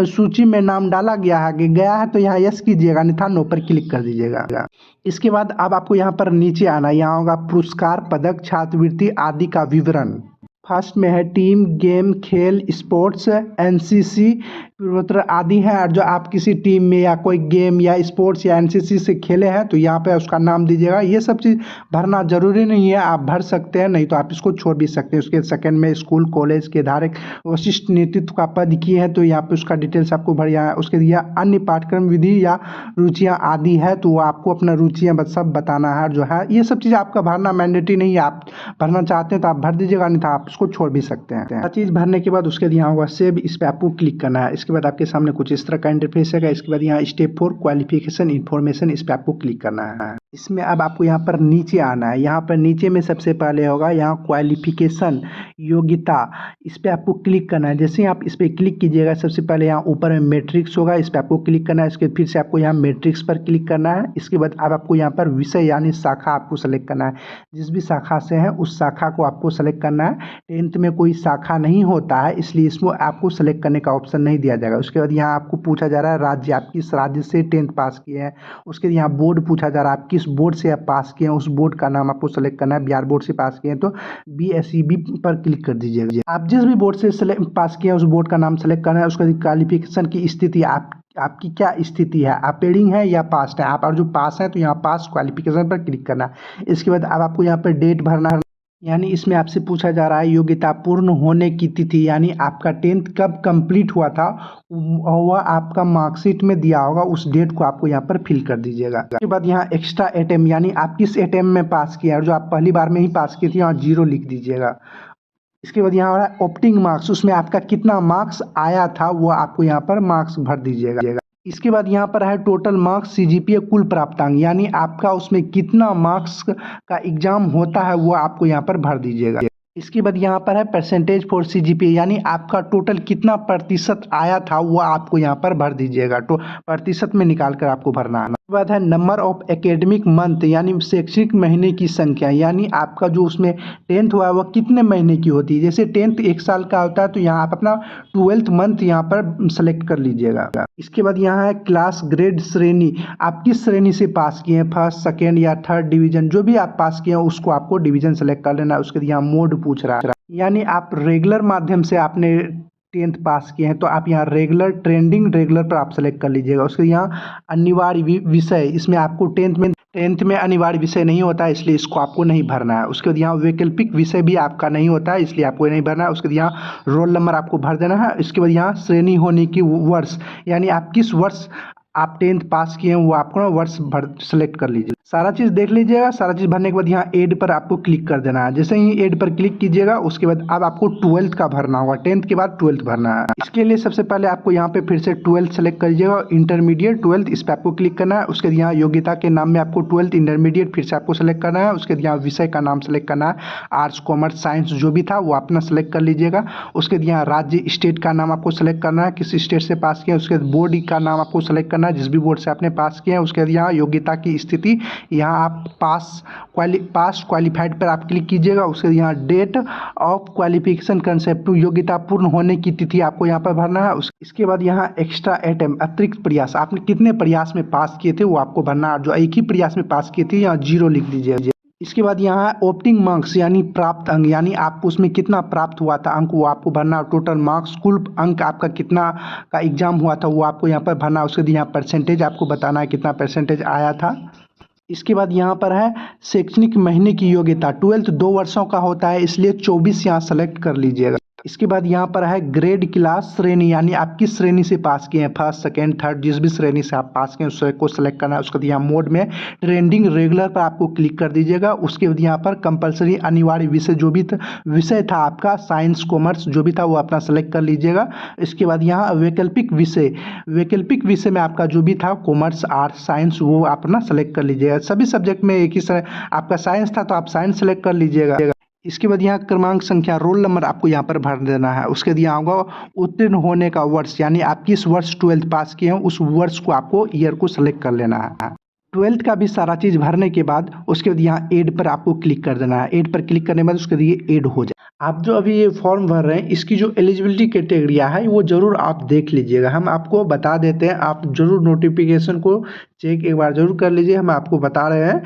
सूची में नाम डाला गया है तो यहाँ यस कीजिएगा, अन्यथा नो पर क्लिक कर दीजिएगा। इसके बाद अब आपको यहाँ पर नीचे आना, यहाँ होगा पुरस्कार, पदक, छात्रवृत्ति आदि का विवरण। फर्स्ट में है टीम, गेम, खेल, स्पोर्ट्स, एनसीसी, पूर्वोत्तर आदि है। और जो आप किसी टीम में या कोई गेम या स्पोर्ट्स या एनसीसी से खेले हैं तो यहाँ पे उसका नाम दीजिएगा। ये सब चीज़ भरना जरूरी नहीं है, आप भर सकते हैं, नहीं तो आप इसको छोड़ भी सकते हैं। उसके सेकंड में स्कूल कॉलेज के धारक वशिष्ठ नेतृत्व का पद किए हैं तो यहाँ पे उसका डिटेल्स आपको भरिया है। उसके लिए अन्य पाठ्यक्रम विधि या रुचियाँ आदि है तो आपको अपना रुचियाँ सब बताना है। जो है ये सब चीज़ आपका भरना मैंडेटरी नहीं है, आप भरना चाहते हैं तो आप भर दीजिएगा, नहीं तो आप इसको छोड़ भी सकते हैं। हर चीज़ भरने के बाद उसके यहाँ होगा सेव, इस पर आपको क्लिक करना है। इसके बाद आपके सामने कुछ इस तरह का इंटरफेस है। इसके बाद यहाँ स्टेप 4 क्वालिफिकेशन इन्फॉर्मेशन, इस पर आपको क्लिक करना है। इसमें अब आपको यहाँ पर नीचे आना है। यहाँ पर नीचे में सबसे पहले होगा यहाँ क्वालिफिकेशन, योग्यता, इस पर आपको क्लिक करना है। जैसे ही आप इस पर क्लिक कीजिएगा, सबसे पहले यहाँ ऊपर में मैट्रिक्स होगा, इस पर आपको क्लिक करना है। इसके फिर से आपको यहाँ मैट्रिक्स पर क्लिक करना है। इसके बाद अब आपको यहाँ पर विषय यानी शाखा आपको सेलेक्ट करना है। जिस भी शाखा से है उस शाखा को आपको सेलेक्ट करना है। 10th में कोई शाखा नहीं होता है, इसलिए इसमें आपको सेलेक्ट करने का ऑप्शन नहीं दिया जाएगा। उसके बाद यहाँ आपको पूछा जा रहा है राज्य, आप किस राज्य से 10th पास किए हैं। उसके बाद यहाँ बोर्ड पूछा जा रहा है, आप किस बोर्ड से आप पास किए हैं, उस बोर्ड का नाम आपको सेलेक्ट करना है। बिहार बोर्ड से पास किए हैं तो BSEB पर क्लिक कर दीजिएगा। आप जिस भी बोर्ड से पास किए हैं उस बोर्ड का नाम सेलेक्ट करना है। उसका क्वालिफिकेशन की स्थिति, आपकी क्या स्थिति है, आप पेडिंग है या पास है। आप और जो पास है तो यहाँ पास क्वालिफिकेशन पर क्लिक करना है। इसके बाद अब आपको यहाँ पर डेट भरना है, यानी इसमें आपसे पूछा जा रहा है योग्यता पूर्ण होने की तिथि, यानी आपका 10th कब कंप्लीट हुआ था वह आपका मार्कशीट में दिया होगा, उस डेट को आपको यहाँ पर फिल कर दीजिएगा। उसके बाद यहाँ एक्स्ट्रा अटेम्प्ट, यानी आप किस अटेम्प्ट में पास किया है, जो आप पहली बार में ही पास किए थे यहाँ 0 लिख दीजिएगा। इसके बाद यहाँ हो रहा है ऑप्टिंग मार्क्स, उसमें आपका कितना मार्क्स आया था वो आपको यहाँ पर मार्क्स भर दीजिएगा। इसके बाद यहाँ पर है टोटल मार्क्स CGPA कुल प्राप्तांक, यानी आपका उसमें कितना मार्क्स का एग्जाम होता है वो आपको यहाँ पर भर दीजिएगा। इसके बाद यहाँ पर है परसेंटेज फॉर CGPA, यानी आपका टोटल कितना प्रतिशत आया था वो आपको यहाँ पर भर दीजिएगा। तो प्रतिशत में निकाल कर आपको भरना है। उसके बाद है नंबर ऑफ एकेडमिक मंथ, यानी शैक्षणिक महीने की संख्या, यानी आपका जो उसमें 10th हुआ है वह कितने महीने की होती है। जैसे 10th 1 साल का होता है तो यहाँ आप अपना 12th मंथ यहाँ पर सेलेक्ट कर लीजिएगा। इसके बाद यहाँ है क्लास ग्रेड श्रेणी, आप किस श्रेणी से पास किए हैं, फर्स्ट, सेकेंड या थर्ड डिवीजन, जो भी आप पास किए हैं उसको आपको डिवीजन सेलेक्ट कर लेना है। उसके बाद यहाँ मोड पूछ रहा है, यानी आप रेगुलर माध्यम से आपने 10th पास किए हैं तो आप यहाँ रेगुलर, ट्रेंडिंग, रेगुलर पर आप सेलेक्ट कर लीजिएगा। उसके यहाँ अनिवार्य विषय, इसमें आपको 10th में अनिवार्य विषय नहीं होता है, इसलिए इसको आपको नहीं भरना है। उसके बाद यहाँ वैकल्पिक विषय भी आपका नहीं होता है, इसलिए आपको नहीं भरना है। उसके बाद यहाँ रोल नंबर आपको भर देना है। इसके बाद यहाँ श्रेणी होने की वर्ष, यानी आप किस वर्ष आप 10th पास किए हैं वो आपको वर्ष भर सेलेक्ट कर लीजिए। सारा चीज़ देख लीजिएगा। सारा चीज़ भरने के बाद यहाँ एड पर आपको क्लिक कर देना है। जैसे ही एड पर क्लिक कीजिएगा उसके बाद अब आपको 12th का भरना होगा, 10th के बाद 12th भरना है। इसके लिए सबसे पहले आपको यहाँ पे फिर से 12th सेलेक्ट करिएगा, इंटरमीडिएट 12th, इस पर आपको क्लिक करना है। उसके बाद यहाँ योग्यता के नाम में आपको 12th इंटरमीडिएट फिर से आपको सेलेक्ट करना है। उसके बाद यहाँ विषय का नाम सेलेक्ट करना है, आर्ट्स, कॉमर्स, साइंस जो भी था वो अपना सेलेक्ट कर लीजिएगा। उसके बाद यहाँ राज्य, स्टेट का नाम आपको सेलेक्ट करना है, किस स्टेट से पास किया। उसके बाद बोर्ड का नाम आपको सेलेक्ट करना है, जिस भी बोर्ड से आपने पास किया है। उसके बाद यहाँ योग्यता की स्थिति, यहाँ आप पास क्वालिफाइड पर आप क्लिक कीजिएगा। उसके यहाँ डेट ऑफ क्वालिफिकेशन कंसेप्ट, योग्यता पूर्ण होने की तिथि आपको यहाँ पर भरना है। इसके बाद यहाँ एक्स्ट्रा अटेम्प्ट, अतिरिक्त प्रयास, आपने कितने प्रयास में पास किए थे वो आपको भरना है। जो एक ही प्रयास में पास किए थे यहाँ 0 लिख दीजिए। इसके बाद यहाँ ऑप्टिंग मार्क्स, यानी प्राप्त अंक, यानी आपको उसमें कितना प्राप्त हुआ था अंक वो आपको भरना। टोटल मार्क्स, कुल अंक आपका कितना का एग्जाम हुआ था वो आपको यहाँ पर भरना। उसके बाद यहाँ परसेंटेज आपको बताना है कितना परसेंटेज आया था। इसके बाद यहाँ पर है शैक्षणिक महीने की योग्यता, 12th 2 वर्षों का होता है, इसलिए 24 यहाँ सेलेक्ट कर लीजिएगा। इसके बाद यहाँ पर है ग्रेड, क्लास, श्रेणी, यानी आप किस श्रेणी से पास किए हैं, फर्स्ट, सेकेंड, थर्ड, जिस भी श्रेणी से आप पास किए हैं उसको सेलेक्ट करना है। उसके बाद यहाँ मोड में ट्रेंडिंग, रेगुलर पर आपको क्लिक कर दीजिएगा। उसके बाद यहाँ पर कंपलसरी, अनिवार्य विषय, जो भी विषय था आपका, साइंस, कॉमर्स जो भी था वो अपना सेलेक्ट कर लीजिएगा। इसके बाद यहाँ वैकल्पिक विषय में आपका जो भी था, कॉमर्स, आर्ट्स, साइंस, वो अपना सेलेक्ट कर लीजिएगा। सभी सब्जेक्ट में एक ही आपका साइंस था तो आप साइंस सेलेक्ट कर लीजिएगा। इसके बाद यहाँ क्रमांक, संख्या, रोल नंबर आपको यहाँ पर भर देना है। उसके बाद यहाँ होगा उत्तीर्ण होने का वर्ष, यानी आप किस वर्ष 12th पास किए हैं उस वर्ष को आपको, ईयर को सेलेक्ट कर लेना है। 12th का भी सारा चीज़ भरने के बाद उसके बाद यहाँ एड पर आपको क्लिक कर देना है। एड पर क्लिक करने के बाद उसके बाद ये एड हो जाए। आप जो अभी ये फॉर्म भर रहे हैं इसकी जो एलिजिबिलिटी क्राइटेरिया है वो ज़रूर आप देख लीजिएगा। हम आपको बता देते हैं, आप ज़रूर नोटिफिकेशन को चेक एक बार जरूर कर लीजिए। हम आपको बता रहे हैं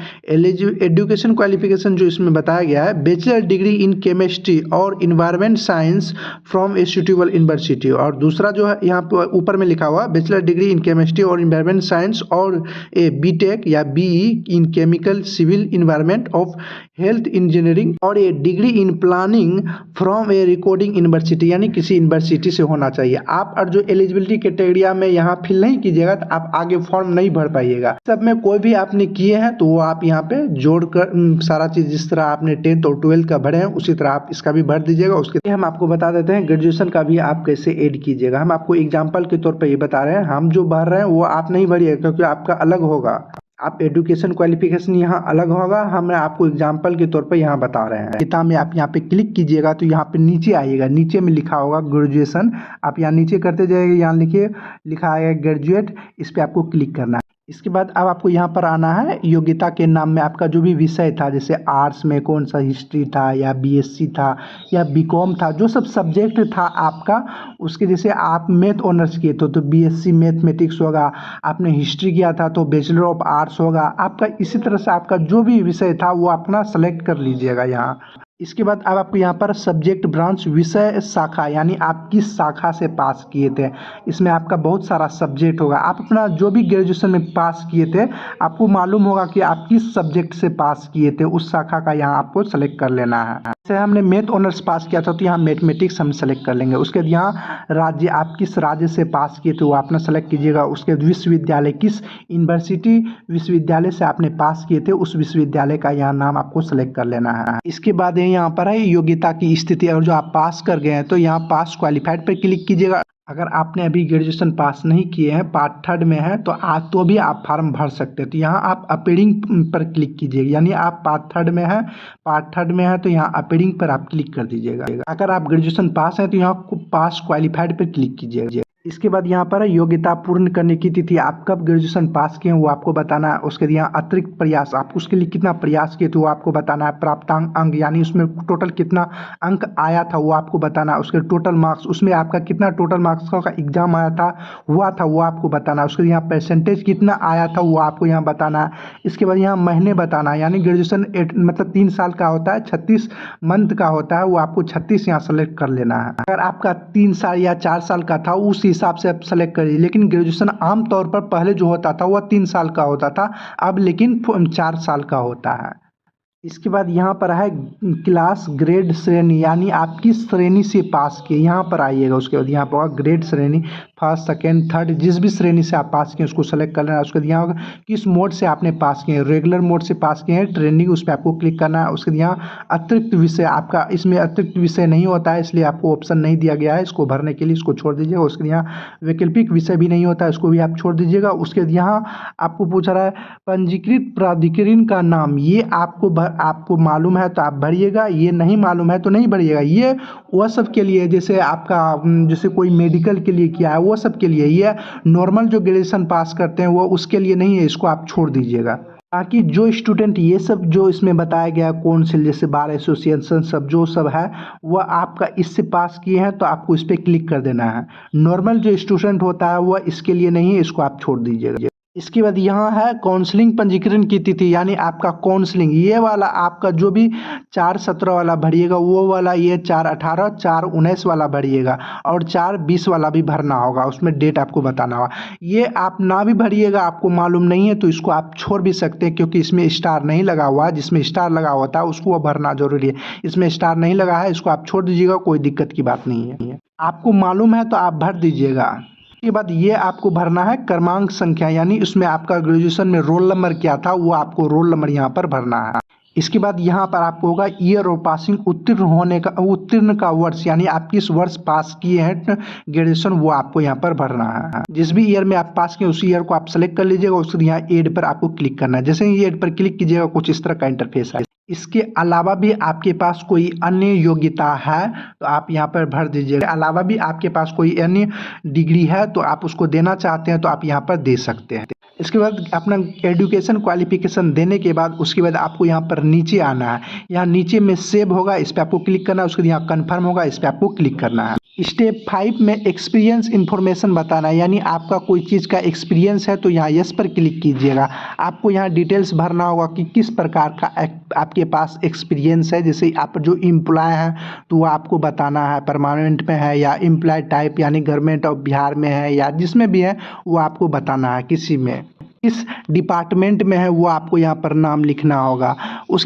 एजुकेशन क्वालिफिकेशन जो इसमें बताया गया है, बैचलर डिग्री इन केमिस्ट्री और environment science from a suitable university, और दूसरा जो है यहाँ पर ऊपर में लिखा हुआ बैचलर डिग्री इन केमिस्ट्री और इन्वायरमेंट साइंस और ए बीटेक या BE in chemical civil environment of health engineering और a degree in planning from a recording university, यानी किसी यूनिवर्सिटी से होना चाहिए। आप और जो एलिजिबिलिटी क्राइटेरिया में यहाँ फिल नहीं कीजिएगा तो आप आगे फॉर्म नहीं भर पाइएगा। सब में कोई भी आपने किए हैं तो वो आप यहाँ पे जोड़कर सारा चीज़ जिस तरह आपने 10th और 12th का भरे हैं उसी तरह आप इसका भी भर दीजिएगा। उसके लिए हम आपको बता देते हैं ग्रेजुएशन का भी आप कैसे ऐड कीजिएगा। हम आपको एग्जाम्पल के तौर पर ये बता रहे हैं, हम जो भर रहे हैं वो आप नहीं भरिएगा क्योंकि आपका अलग होगा। आप एजुकेशन क्वालिफिकेशन यहाँ अलग होगा, हम आपको एग्जाम्पल के तौर पर यहाँ बता रहे हैं। किताब में आप यहाँ पे क्लिक कीजिएगा तो यहाँ पे नीचे आइएगा, नीचे में लिखा होगा ग्रेजुएशन, आप यहाँ नीचे करते जाइएगा, यहाँ लिखिए लिखा आएगा ग्रेजुएट, इस पर आपको क्लिक करना है। इसके बाद अब आपको यहाँ पर आना है, योग्यता के नाम में आपका जो भी विषय था, जैसे आर्ट्स में कौन सा हिस्ट्री था या बीएससी था या बीकॉम था, जो सब सब्जेक्ट था आपका, उसके जैसे आप मैथ ऑनर्स किए तो बीएससी मैथमेटिक्स होगा, आपने हिस्ट्री किया था तो बैचलर ऑफ आर्ट्स होगा आपका। इसी तरह से आपका जो भी विषय था वो अपना सेलेक्ट कर लीजिएगा यहाँ। इसके बाद अब आपको यहाँ पर सब्जेक्ट ब्रांच विषय शाखा, यानी आप किस शाखा से पास किए थे, इसमें आपका बहुत सारा सब्जेक्ट होगा। आप अपना जो भी ग्रेजुएशन में पास किए थे आपको मालूम होगा कि आप किस सब्जेक्ट से पास किए थे, उस शाखा का यहाँ आपको सेलेक्ट कर लेना है। जैसे हमने मैथ ऑनर्स पास किया था तो यहाँ मैथमेटिक्स हम सेलेक्ट कर लेंगे। उसके बाद यहाँ राज्य, आप किस राज्य से पास किए थे वो अपना सेलेक्ट कीजिएगा। उसके बाद विश्वविद्यालय, किस यूनिवर्सिटी विश्वविद्यालय से आपने पास किए थे उस विश्वविद्यालय का यहाँ नाम आपको सेलेक्ट कर लेना है। इसके बाद यहाँ पर है योग्यता की स्थिति, और जो आप पास कर गए हैं तो यहाँ पास क्वालिफाइड पर क्लिक कीजिएगा। अगर आपने अभी ग्रेजुएशन पास नहीं किए हैं, पार्ट थर्ड में है, तो आज तो भी आप फॉर्म भर सकते हैं। तो यहाँ आप अपीयरिंग पर क्लिक कीजिएगा, यानी आप पार्ट थर्ड में है, तो यहाँ अपीयरिंग पर आप क्लिक कर दीजिएगा। अगर आप ग्रेजुएशन पास हैं तो यहाँ पास क्वालिफाइड पर क्लिक कीजिएगा। इसके बाद यहाँ पर योग्यता पूर्ण करने की तिथि, आप कब ग्रेजुएशन पास किए हैं वो आपको बताना है। उसके यहाँ अतिरिक्त प्रयास, आप उसके लिए कितना प्रयास किए थे वो आपको बताना है। प्राप्तांक अंक, यानी उसमें टोटल कितना अंक आया था वो आपको बताना है। उसके टोटल मार्क्स, उसमें आपका कितना टोटल मार्क्स का एग्जाम आया था वो आपको बताना है। उसके यहाँ परसेंटेज कितना आया था वो आपको यहाँ बताना है। इसके बाद यहाँ महीने बताना है, यानी ग्रेजुएशन मतलब 3 साल का होता है, 36 मंथ का होता है, वो आपको 36 यहाँ सेलेक्ट कर लेना है। अगर आपका 3 साल या 4 साल का था उस हिसाब से आप सेलेक्ट करिए, लेकिन ग्रेजुएशन आमतौर पर पहले जो होता था वह 3 साल का होता था, अब लेकिन 4 साल का होता है। इसके बाद यहाँ पर है क्लास ग्रेड श्रेणी, यानी आप किस श्रेणी से पास किए, यहाँ पर आइएगा। उसके बाद यहाँ पर होगा ग्रेड श्रेणी, फर्स्ट सेकेंड थर्ड, जिस भी श्रेणी से आप पास किए उसको सेलेक्ट करना है। उसके बाद यहाँ होगा किस मोड से आपने पास किए हैं, रेगुलर मोड से पास किए हैं, ट्रेंडिंग, उस पर आपको क्लिक करना है। उसके बाद यहाँ अतिरिक्त विषय, आपका इसमें अतिरिक्त विषय नहीं होता है इसलिए आपको ऑप्शन नहीं दिया गया है, इसको भरने के लिए इसको छोड़ दीजिएगा। उसके बाद यहाँ वैकल्पिक विषय भी नहीं होता है, इसको भी आप छोड़ दीजिएगा। उसके बाद यहाँ आपको पूछ रहा है पंजीकृत प्राधिकरण का नाम, ये आपको मालूम है तो आप भरिएगा, ये नहीं मालूम है तो नहीं भरिएगा। ये वह सब के लिए, जैसे आपका जैसे कोई मेडिकल के लिए किया है वो सब के लिए, ये नॉर्मल जो ग्रेजुएशन पास करते हैं वो उसके लिए नहीं है, इसको आप छोड़ दीजिएगा। ताकि जो स्टूडेंट ये सब जो इसमें बताया गया काउंसिल जैसे बार एसोसिएशन सब जो सब है वह आपका इससे पास किए हैं तो आपको इस पर क्लिक कर देना है। नॉर्मल जो स्टूडेंट होता है वह इसके लिए नहीं है, इसको आप छोड़ दीजिएगा। इसके बाद यहाँ है काउंसलिंग पंजीकरण की तिथि, यानी आपका काउंसलिंग, ये वाला आपका जो भी 4/17 वाला भरिएगा वो वाला, ये 4/18 4/19 वाला भरिएगा, और 4/20 वाला भी भरना होगा, उसमें डेट आपको बताना होगा। ये आप ना भी भरिएगा, आपको मालूम नहीं है तो इसको आप छोड़ भी सकते हैं, क्योंकि इसमें स्टार नहीं लगा हुआ है। जिसमें स्टार लगा होता है उसको भरना जरूरी है, इसमें स्टार नहीं लगा है, इसको आप छोड़ दीजिएगा, कोई दिक्कत की बात नहीं है। आपको मालूम है तो आप भर दीजिएगा। के बाद ये आपको भरना है क्रमांक संख्या, यानी उसमें आपका ग्रेजुएशन में रोल नंबर क्या था वो आपको रोल नंबर यहाँ पर भरना है। इसके बाद यहाँ पर आपको होगा ईयर ऑफ पासिंग, उत्तीर्ण का वर्ष, यानी आप किस वर्ष पास किए हैं ग्रेजुएशन वो आपको यहाँ पर भरना है। जिस भी ईयर में आप पास किए उस ईयर को आप सेलेक्ट कर लीजिएगा। उसके यहाँ एड पर आपको क्लिक करना है। जैसे ही एड पर क्लिक कीजिएगा कुछ इस तरह का इंटरफेस है। इसके अलावा भी आपके पास कोई अन्य योग्यता है तो आप यहाँ पर भर दीजिएगा। अलावा भी आपके पास कोई अन्य डिग्री है तो आप उसको देना चाहते हैं तो आप यहाँ पर दे सकते हैं। इसके बाद अपना एजुकेशन क्वालिफिकेशन देने के बाद उसके बाद आपको यहाँ पर नीचे आना है। यहाँ नीचे में सेव होगा, इस पर आपको क्लिक करना है। उसके बाद यहाँ कन्फर्म होगा, इस पर आपको क्लिक करना है। स्टेप 5 में एक्सपीरियंस इन्फॉर्मेशन बताना है, यानी आपका कोई चीज़ का एक्सपीरियंस है तो यहाँ यस पर क्लिक कीजिएगा। आपको यहाँ डिटेल्स भरना होगा कि किस प्रकार का आपके पास एक्सपीरियंस है। जैसे आप जो एम्प्लॉय हैं तो वो आपको बताना है, परमानेंट में है या एम्प्लॉय टाइप यानी गवर्नमेंट ऑफ बिहार में है या जिसमें भी है वो आपको बताना है। किसी में किस डिपार्टमेंट में है वो आपको यहाँ पर नाम लिखना होगा।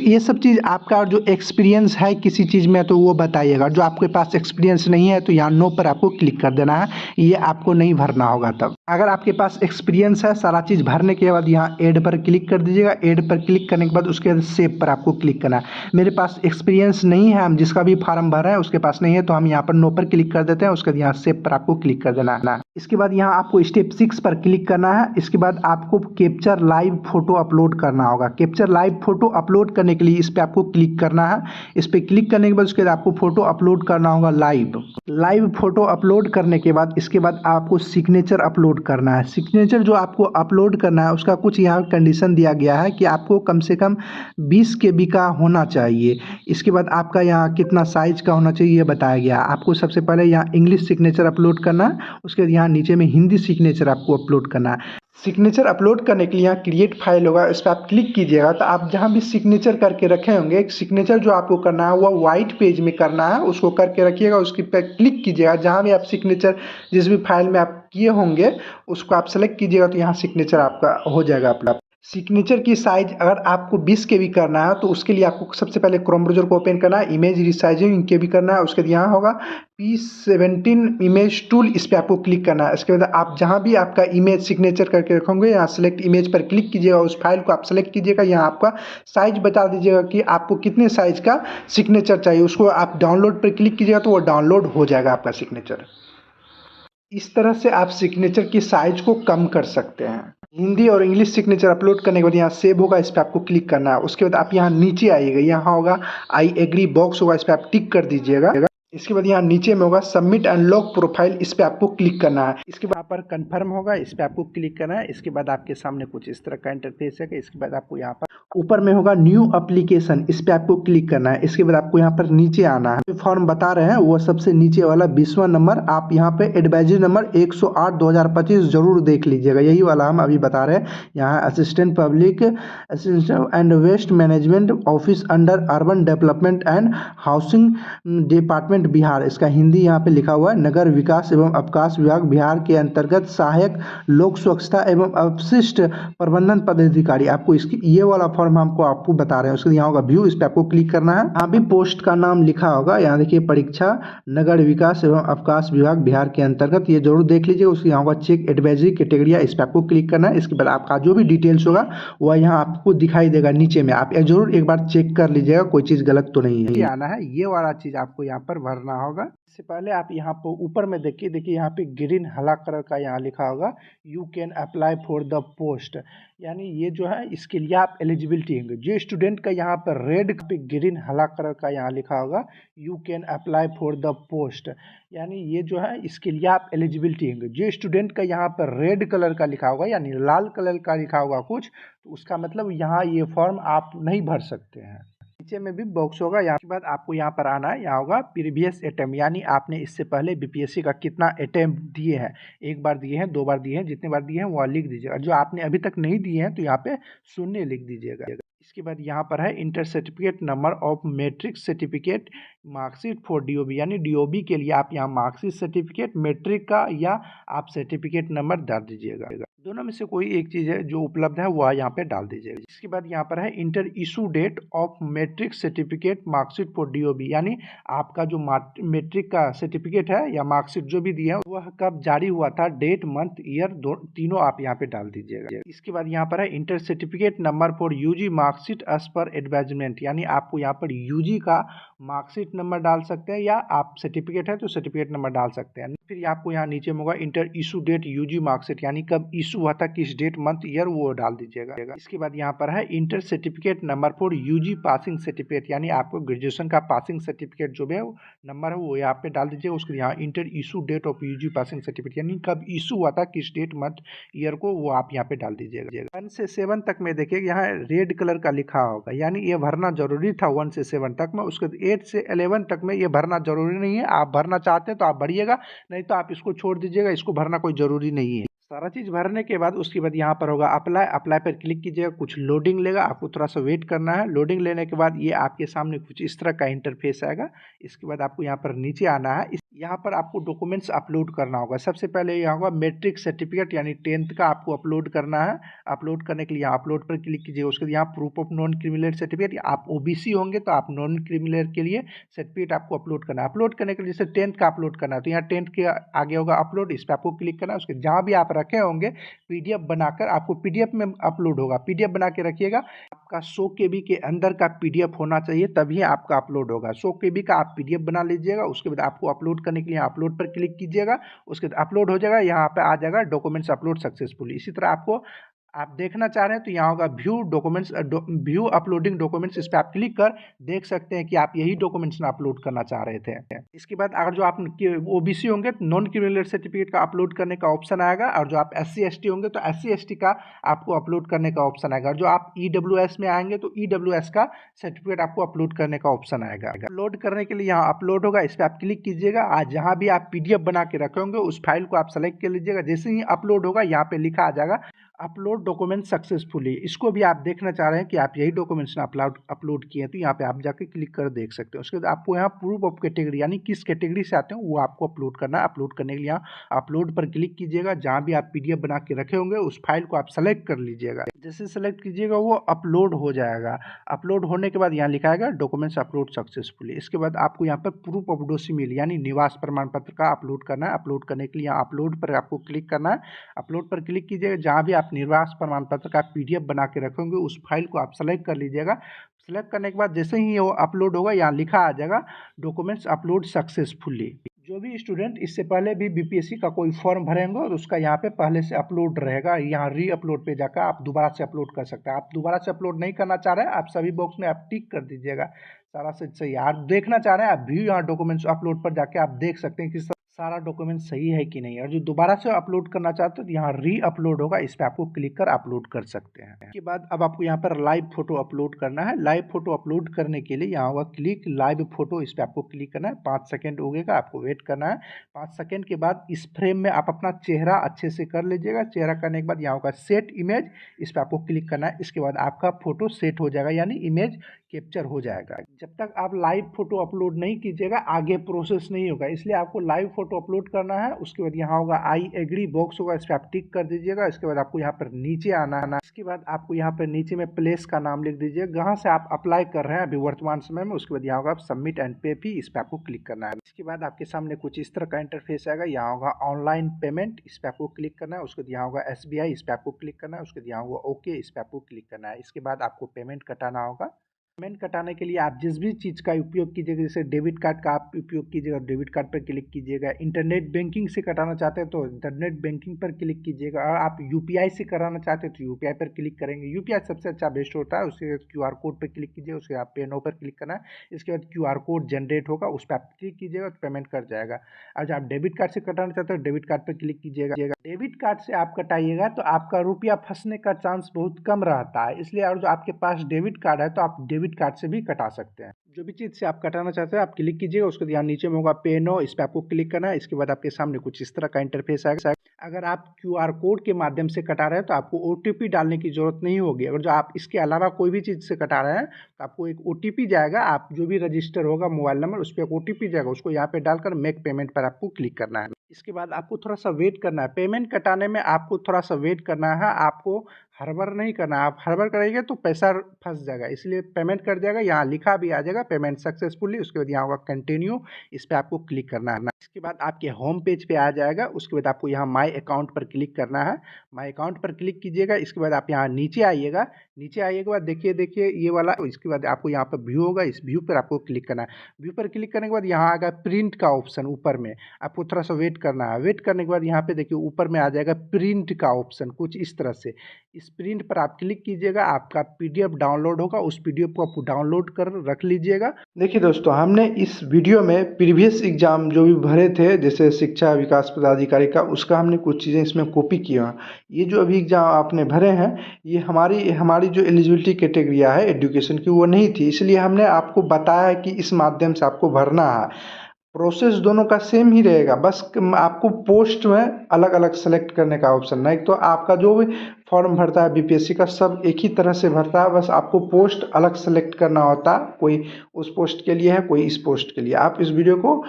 ये सब चीज़ आपका जो एक्सपीरियंस है किसी चीज़ में तो वो बताइएगा। जो आपके पास एक्सपीरियंस नहीं है तो यहाँ नो पर आपको क्लिक कर देना है, ये आपको नहीं भरना होगा। तब अगर आपके पास एक्सपीरियंस है सारा चीज़ भरने के बाद यहाँ ऐड पर क्लिक कर दीजिएगा। ऐड पर क्लिक करने के बाद उसके बाद सेव पर आपको क्लिक करना है। मेरे पास एक्सपीरियंस नहीं है, हम जिसका भी फॉर्म भर रहे हैं उसके पास नहीं है तो हम यहाँ पर नो पर क्लिक कर देते हैं। उसके बाद यहाँ सेव पर आपको क्लिक कर देना है। इसके बाद यहाँ आपको स्टेप 6 पर क्लिक करना है। इसके बाद आपको कैप्चर लाइव फ़ोटो अपलोड करना होगा। कैप्चर लाइव फ़ोटो अपलोड करने के लिए इस पर आपको क्लिक करना है। इस पर क्लिक करने के बाद उसके बाद आपको फ़ोटो अपलोड करना होगा लाइव फ़ोटो अपलोड करने के बाद इसके बाद आपको सिग्नेचर अपलोड करना है। सिग्नेचर जो आपको अपलोड करना है उसका कुछ यहाँ कंडीशन दिया गया है कि आपको कम से कम 20 KB का होना चाहिए। इसके बाद आपका यहाँ कितना साइज का होना चाहिए ये बताया गया। आपको सबसे पहले यहाँ इंग्लिश सिग्नेचर अपलोड करना है, उसके बाद यहाँ नीचे में हिंदी सिग्नेचर आपको अपलोड करना है। सिग्नेचर अपलोड करने के लिए यहाँ क्रिएट फाइल होगा, इस पर आप क्लिक कीजिएगा तो आप जहाँ भी सिग्नेचर करके रखे होंगे, एक सिग्नेचर जो आपको करना है वो वाइट पेज में करना है, उसको करके रखिएगा। उसके पर क्लिक कीजिएगा, जहाँ भी आप सिग्नेचर जिस भी फाइल में आप किए होंगे उसको आप सेलेक्ट कीजिएगा तो यहाँ सिग्नेचर आपका हो जाएगा अपना। सिग्नेचर की साइज अगर आपको 20 KB करना है तो उसके लिए आपको सबसे पहले क्रोम ब्राउज़र को ओपन करना है, इमेज रिसाइजिंग के भी करना है। उसके बाद यहाँ होगा P17 इमेज टूल, इस पर आपको क्लिक करना है। इसके बाद आप जहाँ भी आपका इमेज सिग्नेचर करके रखोगे यहाँ सेलेक्ट इमेज पर क्लिक कीजिएगा, उस फाइल को आप सेलेक्ट कीजिएगा। यहाँ आपका साइज बता दीजिएगा कि आपको कितने साइज का सिग्नेचर चाहिए, उसको आप डाउनलोड पर क्लिक कीजिएगा तो वो डाउनलोड हो जाएगा आपका सिग्नेचर। इस तरह से आप सिग्नेचर की साइज को कम कर सकते हैं। हिंदी और इंग्लिश सिग्नेचर अपलोड करने के बाद यहाँ सेव होगा, इस पर आपको क्लिक करना है। उसके बाद आप यहाँ नीचे आइएगा, यहाँ होगा आई एग्री बॉक्स होगा, इस पर आप टिक कर दीजिएगा। इसके बाद यहाँ नीचे में होगा सबमिट एंड लॉक प्रोफाइल, इस पर आपको क्लिक करना है। इसके बाद यहाँ पर कंफर्म होगा, इस पर आपको क्लिक करना है। इसके बाद आपके सामने कुछ इस तरह का इंटरफेस है। इसके बाद आपको यहाँ पर ऊपर में होगा न्यू एप्लीकेशन, इस पर आपको क्लिक करना है। इसके बाद आपको यहाँ पर नीचे आना है, जो फॉर्म बता रहे हैं वो सबसे नीचे वाला 20वां नंबर, आप यहाँ पे एडवाइजरी नंबर 108/2025 जरूर देख लीजिएगा, यही वाला हम अभी बता रहे हैं। यहाँ assistant public assistant and waste management office under urban development and housing department Bihar, इसका हिंदी यहाँ पे लिखा हुआ है। नगर विकास एवं अवकाश विभाग बिहार के अंतर्गत सहायक लोक स्वच्छता एवं अपशिष्ट प्रबंधन पदाधिकारी, आपको इसकी ये वाला फॉर्म हमको आपको बता रहे हैं। उसके यहाँ होगा व्यू, इस पर आपको क्लिक करना है। यहाँ भी पोस्ट का नाम लिखा होगा, यहाँ देखिए परीक्षा नगर विकास एवं अवकाश विभाग बिहार के अंतर्गत, ये जरूर देख लीजिए। उसके यहाँ होगा चेक एडवाइजरी कैटेगरिया, इस पर आपको क्लिक करना है। इसके बाद आपका जो भी डिटेल्स होगा वह यहाँ आपको दिखाई देगा नीचे में, आप जरूर एक बार चेक कर लीजिएगा कोई चीज़ गलत तो नहीं है। आना है ये वाला चीज़ आपको यहाँ पर भरना होगा। इससे पहले आप यहाँ पर ऊपर में देखिए यहाँ पे ग्रीन हरा कलर का यहाँ लिखा होगा you can apply for the post, यानी ये जो है इसके लिए आप एलिजिबिलिटी होंगे। जो स्टूडेंट का यहाँ पर रेड पे ग्रीन हरा कलर का यहाँ लिखा होगा you can apply for the post, यानी ये जो है इसके लिए आप एलिजिबिलिटी होंगे। जो स्टूडेंट का यहाँ पर रेड कलर का लिखा होगा यानी लाल कलर का लिखा होगा कुछ, तो उसका मतलब यहाँ ये फॉर्म आप नहीं भर सकते हैं। नीचे में भी बॉक्स होगा, यहाँ के बाद आपको यहाँ पर आना है। यहाँ होगा प्रीवियस अटेम्प्ट, यानी आपने इससे पहले बीपीएससी का कितना अटेम्प्ट दिए हैं, एक बार दिए हैं, 2 बार दिए हैं, जितने बार दिए हैं वह लिख दीजिएगा। जो आपने अभी तक नहीं दिए हैं तो यहाँ पे 0 लिख दीजिएगा। इसके बाद यहाँ पर है inter certificate number of matric certificate marksheet for DOB, यानी डीओबी के लिए आप यहाँ मार्कशीट सर्टिफिकेट मैट्रिक का या आप सर्टिफिकेट नंबर डाल दीजिएगा। दोनों में से कोई एक चीज़ है जो उपलब्ध है वह यहाँ पे डाल दीजिएगा। इसके बाद यहाँ पर है inter issue date of matric certificate marksheet for DOB, यानी आपका जो मैट्रिक का सर्टिफिकेट है या मार्कशीट जो भी दिया है वह कब जारी हुआ था, डेट मंथ ईयर तीनों आप यहाँ पे डाल दीजिएगा। इसके बाद यहाँ पर है inter certificate number for UG marksheet as per advisement, यानी आपको यहाँ पर यूजी का मार्कशीट नंबर डाल सकते हैं या आप सर्टिफिकेट है तो सर्टिफिकेट नंबर डाल सकते हैं। फिर आपको यहाँ नीचे में होगा inter issue date UG marksheet, यानी कब इशू हुआ था, किस डेट मंथ ईयर वो डाल दीजिएगा। इसके बाद यहाँ पर है inter certificate number for UG passing certificate, यानी आपको ग्रेजुएशन का पासिंग सर्टिफिकेट जो है नंबर है वो यहाँ पे डाल दीजिएगा। उसके यहाँ inter issue date of UG passing certificate, यानी कब इशू हुआ था, किस डेट मंथ ईयर को, वो आप यहाँ पे डाल दीजिएगा। 1 से 7 तक में देखिए यहाँ रेड कलर का लिखा होगा, यानी ये भरना जरूरी था 1 से 7 तक में। उसके 8 से 11 तक में ये भरना जरूरी नहीं है, आप भरना चाहते हैं तो आप भरिएगा, नहीं तो आप इसको छोड़ दीजिएगा, इसको भरना कोई ज़रूरी नहीं है। सारा चीज़ भरने के बाद उसके बाद यहाँ पर होगा अप्लाई पर क्लिक कीजिएगा, कुछ लोडिंग लेगा, आपको थोड़ा सा वेट करना है। लोडिंग लेने के बाद ये आपके सामने कुछ इस तरह का इंटरफेस आएगा। इसके बाद आपको यहाँ पर नीचे आना है, यहाँ पर आपको डॉक्यूमेंट्स अपलोड करना होगा। सबसे पहले यहाँ होगा मैट्रिक सर्टिफिकेट, यानी 10th का आपको अपलोड करना है। अपलोड करने के लिए यहाँ अपलोड पर क्लिक कीजिएगा। उसके बाद यहाँ proof of non criminal certificate, आप ओबीसी होंगे तो आप नॉन क्रिमिनल के लिए सर्टिफिकेट आपको अपलोड करना है। अपलोड करने के लिए जैसे 10th का अपलोड करना है तो यहाँ 10th के आगे होगा अपलोड, इस पर आपको क्लिक करना है। उसके जहाँ भी आप रखे होंगे पीडीएफ बनाकर आपको पीडीएफ में अपलोड होगा, पीडीएफ बना के रखिएगा। आपका 100 KB के अंदर का पीडीएफ होना चाहिए तभी आपका अपलोड होगा। 100 KB का आप पीडीएफ बना लीजिएगा। उसके बाद आपको अपलोड करने के लिए अपलोड पर क्लिक कीजिएगा। उसके बाद अपलोड हो जाएगा, यहाँ पे आ जाएगा डॉक्यूमेंट्स अपलोड सक्सेसफुली। इसी तरह आपको आप देखना चाह रहे हैं तो यहाँ होगा view documents, view uploading documents, इस पर आप क्लिक कर देख सकते हैं कि आप यही डॉक्यूमेंट्स ना अपलोड करना चाह रहे थे। इसके बाद अगर जो आप ओबीसी होंगे तो नॉन क्रिमिनल सर्टिफिकेट का अपलोड करने का ऑप्शन आएगा, और जो आप SC ST होंगे तो SC ST का आपको अपलोड करने का ऑप्शन आएगा, और जो आप EWS में आएंगे तो EWS का सर्टिफिकेट आपको अपलोड करने का ऑप्शन आएगा। अपलोड करने के लिए यहाँ अपलोड होगा, इस पर आप क्लिक कीजिएगा। आज जहाँ भी आप PDF बना के रखे होंगे उस फाइल को आप सेलेक्ट कर लीजिएगा। जैसे ही अपलोड होगा यहाँ पे लिखा आ जाएगा अपलोड डॉक्यूमेंट सक्सेसफुली। इसको भी आप देखना चाह रहे हैं कि आप यही डॉक्यूमेंट्स अपलोड किए हैं तो यहाँ पे आप जाके क्लिक कर देख सकते हैं। उसके बाद आपको यहाँ प्रूफ ऑफ कैटेगरी यानी किस कैटेगरी से आते हैं वो आपको अपलोड करना है। अपलोड करने के लिए यहाँ अपलोड पर क्लिक कीजिएगा। जहाँ भी आप PDF बना के रखे होंगे उस फाइल को आप सेलेक्ट कर लीजिएगा। जैसे सेलेक्ट कीजिएगा वो अपलोड हो जाएगा। अपलोड होने के बाद यहाँ लिखा आएगा डॉक्यूमेंट्स अपलोड सक्सेसफुली। इसके बाद आपको यहाँ पर प्रूफ ऑफ डोमिसाइल यानी निवास प्रमाण पत्र का अपलोड करना है। अपलोड करने के लिए यहाँ अपलोड पर आपको क्लिक करना है। अपलोड पर क्लिक कीजिएगा। जहाँ भी आप निवास प्रमाण पत्र का PDF बना के रखेंगे उस फाइल को आप सेलेक्ट कर लीजिएगा। सेलेक्ट करने के बाद जैसे ही वो अपलोड होगा यहाँ लिखा आ जाएगा डॉक्यूमेंट्स अपलोड सक्सेसफुली। जो भी स्टूडेंट इससे पहले भी BPSC का कोई फॉर्म भरेंगे और उसका यहाँ पे पहले से अपलोड रहेगा, यहाँ री अपलोड पे जाकर आप दोबारा से अपलोड कर सकते हैं। आप दोबारा से अपलोड नहीं करना चाह रहे हैं, आप सभी बॉक्स में आप टिक कर दीजिएगा। सारा से सही आप देखना चाह रहे हैं, आप भी यहाँ डॉक्यूमेंट्स अपलोड पर जाके आप देख सकते हैं कि सारा डॉक्यूमेंट सही है कि नहीं। और जो दोबारा से अपलोड करना चाहते हो तो यहाँ री अपलोड होगा, इस पर आपको क्लिक कर अपलोड कर सकते हैं। इसके बाद अब आपको यहाँ पर लाइव फोटो अपलोड करना है। लाइव फोटो अपलोड करने के लिए यहाँ होगा क्लिक लाइव फोटो, इस पर आपको क्लिक करना है। 5 सेकेंड होगा, आपको वेट करना है। 5 सेकेंड के बाद इस फ्रेम में आप अपना चेहरा अच्छे से कर लीजिएगा। चेहरा करने के बाद यहाँ होगा सेट इमेज, इस पर आपको क्लिक करना है। इसके बाद आपका फोटो सेट हो जाएगा यानी इमेज कैप्चर हो जाएगा। जब तक आप लाइव फोटो अपलोड नहीं कीजिएगा आगे प्रोसेस नहीं होगा, इसलिए आपको लाइव फोटो अपलोड करना है। उसके बाद यहाँ होगा आई एग्री बॉक्स होगा, इस पर आप टिक कर दीजिएगा। इसके बाद आपको यहाँ पर नीचे आना है। इसके बाद आपको यहाँ पर नीचे में प्लेस का नाम लिख दीजिए जहाँ से आप अप्लाई कर रहे हैं अभी वर्तमान समय में। उसके बाद यहाँ होगा सबमिट एंड पे फी, इस पर आपको क्लिक करना है। इसके बाद आपके सामने कुछ इस तरह का इंटरफेस आएगा। यहाँ होगा ऑनलाइन पेमेंट, इस पर आपको क्लिक करना है। उसके बाद यहाँ होगा SBI, इस पर आपको क्लिक करना है। उसके बाद यहाँ होगा ओके, इस पर आपको क्लिक करना है। इसके बाद आपको पेमेंट कटाना होगा। पेमेंट कटाने के लिए आप जिस भी चीज़ का उपयोग कीजिएगा, जैसे डेबिट कार्ड का आप उपयोग कीजिएगा, डेबिट कार्ड पर क्लिक कीजिएगा। इंटरनेट बैंकिंग से कटाना चाहते हैं तो इंटरनेट बैंकिंग पर क्लिक कीजिएगा। और आप UPI से कराना चाहते हैं तो UPI पर क्लिक करेंगे। UPI सबसे अच्छा बेस्ट होता है। उसके बाद QR कोड पर क्लिक कीजिएगा। उसके बाद पे नो पर क्लिक करना है। इसके बाद QR कोड जनरेट होगा, उस पर आप क्लिक कीजिएगा तो पेमेंट कर जाएगा। और जब आप डेबिट कार्ड से कटाना चाहते हो डेबिट कार्ड पर क्लिक कीजिएगा। डेबिट कार्ड से आप कटाइएगा तो आपका रुपया फंसने का चांस बहुत कम रहता है, इसलिए और जो आपके पास डेबिट कार्ड है तो आप डेबिट कार्ड से भी कटा सकते हैं। जो भी चीज़ से आप कटाना चाहते हैं आप क्लिक कीजिएगा। उसके बाद यहाँ नीचे में होगा पे नो, इस पर आपको क्लिक करना है। इसके बाद आपके सामने कुछ इस तरह का इंटरफेस आएगा। अगर आप QR कोड के माध्यम से कटा रहे हैं तो आपको OTP डालने की जरूरत नहीं होगी। अगर जो आप इसके अलावा कोई भी चीज़ से कटा रहे हैं तो आपको एक OTP जाएगा, आप जो भी रजिस्टर होगा मोबाइल नंबर उस पर एक OTP जाएगा, उसको यहाँ पे डालकर मेक पेमेंट पर आपको क्लिक करना है। इसके बाद आपको थोड़ा सा वेट करना है। पेमेंट कटाने में आपको थोड़ा सा वेट करना है, आपको हड़बड़ नहीं करना है। आप हड़बड़ करेंगे तो पैसा फंस जाएगा, इसलिए पेमेंट कर जाएगा। यहाँ लिखा भी आ जाएगा पेमेंट सक्सेसफुली। उसके बाद यहाँ होगा कंटिन्यू, इस पर आपको क्लिक करना है। इसके बाद आपके होम पेज पे आ जाएगा। उसके बाद आपको यहाँ माई अकाउंट पर क्लिक करना है। माई अकाउंट पर क्लिक कीजिएगा। इसके बाद आप यहाँ नीचे आइएगा। नीचे आइए के बाद देखिए ये वाला, इसके बाद आपको यहाँ पर व्यू होगा, इस व्यू पर आपको क्लिक करना है। व्यू पर क्लिक करने के बाद यहाँ आएगा प्रिंट का ऑप्शन ऊपर में, आपको थोड़ा सा वेट करना है। वेट करने के बाद यहाँ पे देखिए ऊपर में आ जाएगा प्रिंट का ऑप्शन कुछ इस तरह से। इस प्रिंट पर आप क्लिक कीजिएगा, आपका PDF डाउनलोड होगा, उस PDF को आप डाउनलोड कर रख लीजिएगा। देखिए दोस्तों, हमने इस वीडियो में प्रीवियस एग्जाम जो भी भरे थे जैसे शिक्षा विकास पदाधिकारी का, उसका हमने कुछ चीज़ें इसमें कॉपी किया। ये जो अभी एग्जाम आपने भरे हैं ये हमारी जो एलिजिबिलिटी कैटेगरिया है एजुकेशन की वो नहीं थी, इसलिए हमने आपको बताया कि इस माध्यम से आपको भरना है। प्रोसेस दोनों का सेम ही रहेगा, बस आपको पोस्ट में अलग अलग सेलेक्ट करने का ऑप्शन नहीं। तो आपका जो भी फॉर्म भरता है BPSC का सब एक ही तरह से भरता है, बस आपको पोस्ट अलग सेलेक्ट करना होता है। कोई उस पोस्ट के लिए है, कोई इस पोस्ट के लिए। आप इस वीडियो को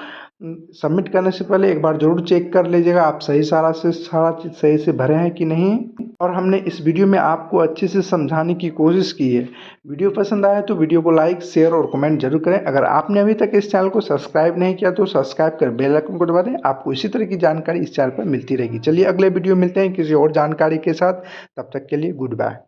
सबमिट करने से पहले एक बार जरूर चेक कर लीजिएगा आप सारा चीज़ सही से भरे हैं कि नहीं। और हमने इस वीडियो में आपको अच्छे से समझाने की कोशिश की है। वीडियो पसंद आया तो वीडियो को लाइक शेयर और कमेंट जरूर करें। अगर आपने अभी तक इस चैनल को सब्सक्राइब नहीं किया तो सब्सक्राइब कर बेल आइकन को दबा दें, आपको इसी तरह की जानकारी इस चैनल पर मिलती रहेगी। चलिए अगले वीडियो मिलते हैं किसी और जानकारी के साथ, तब तक के लिए गुड बाय।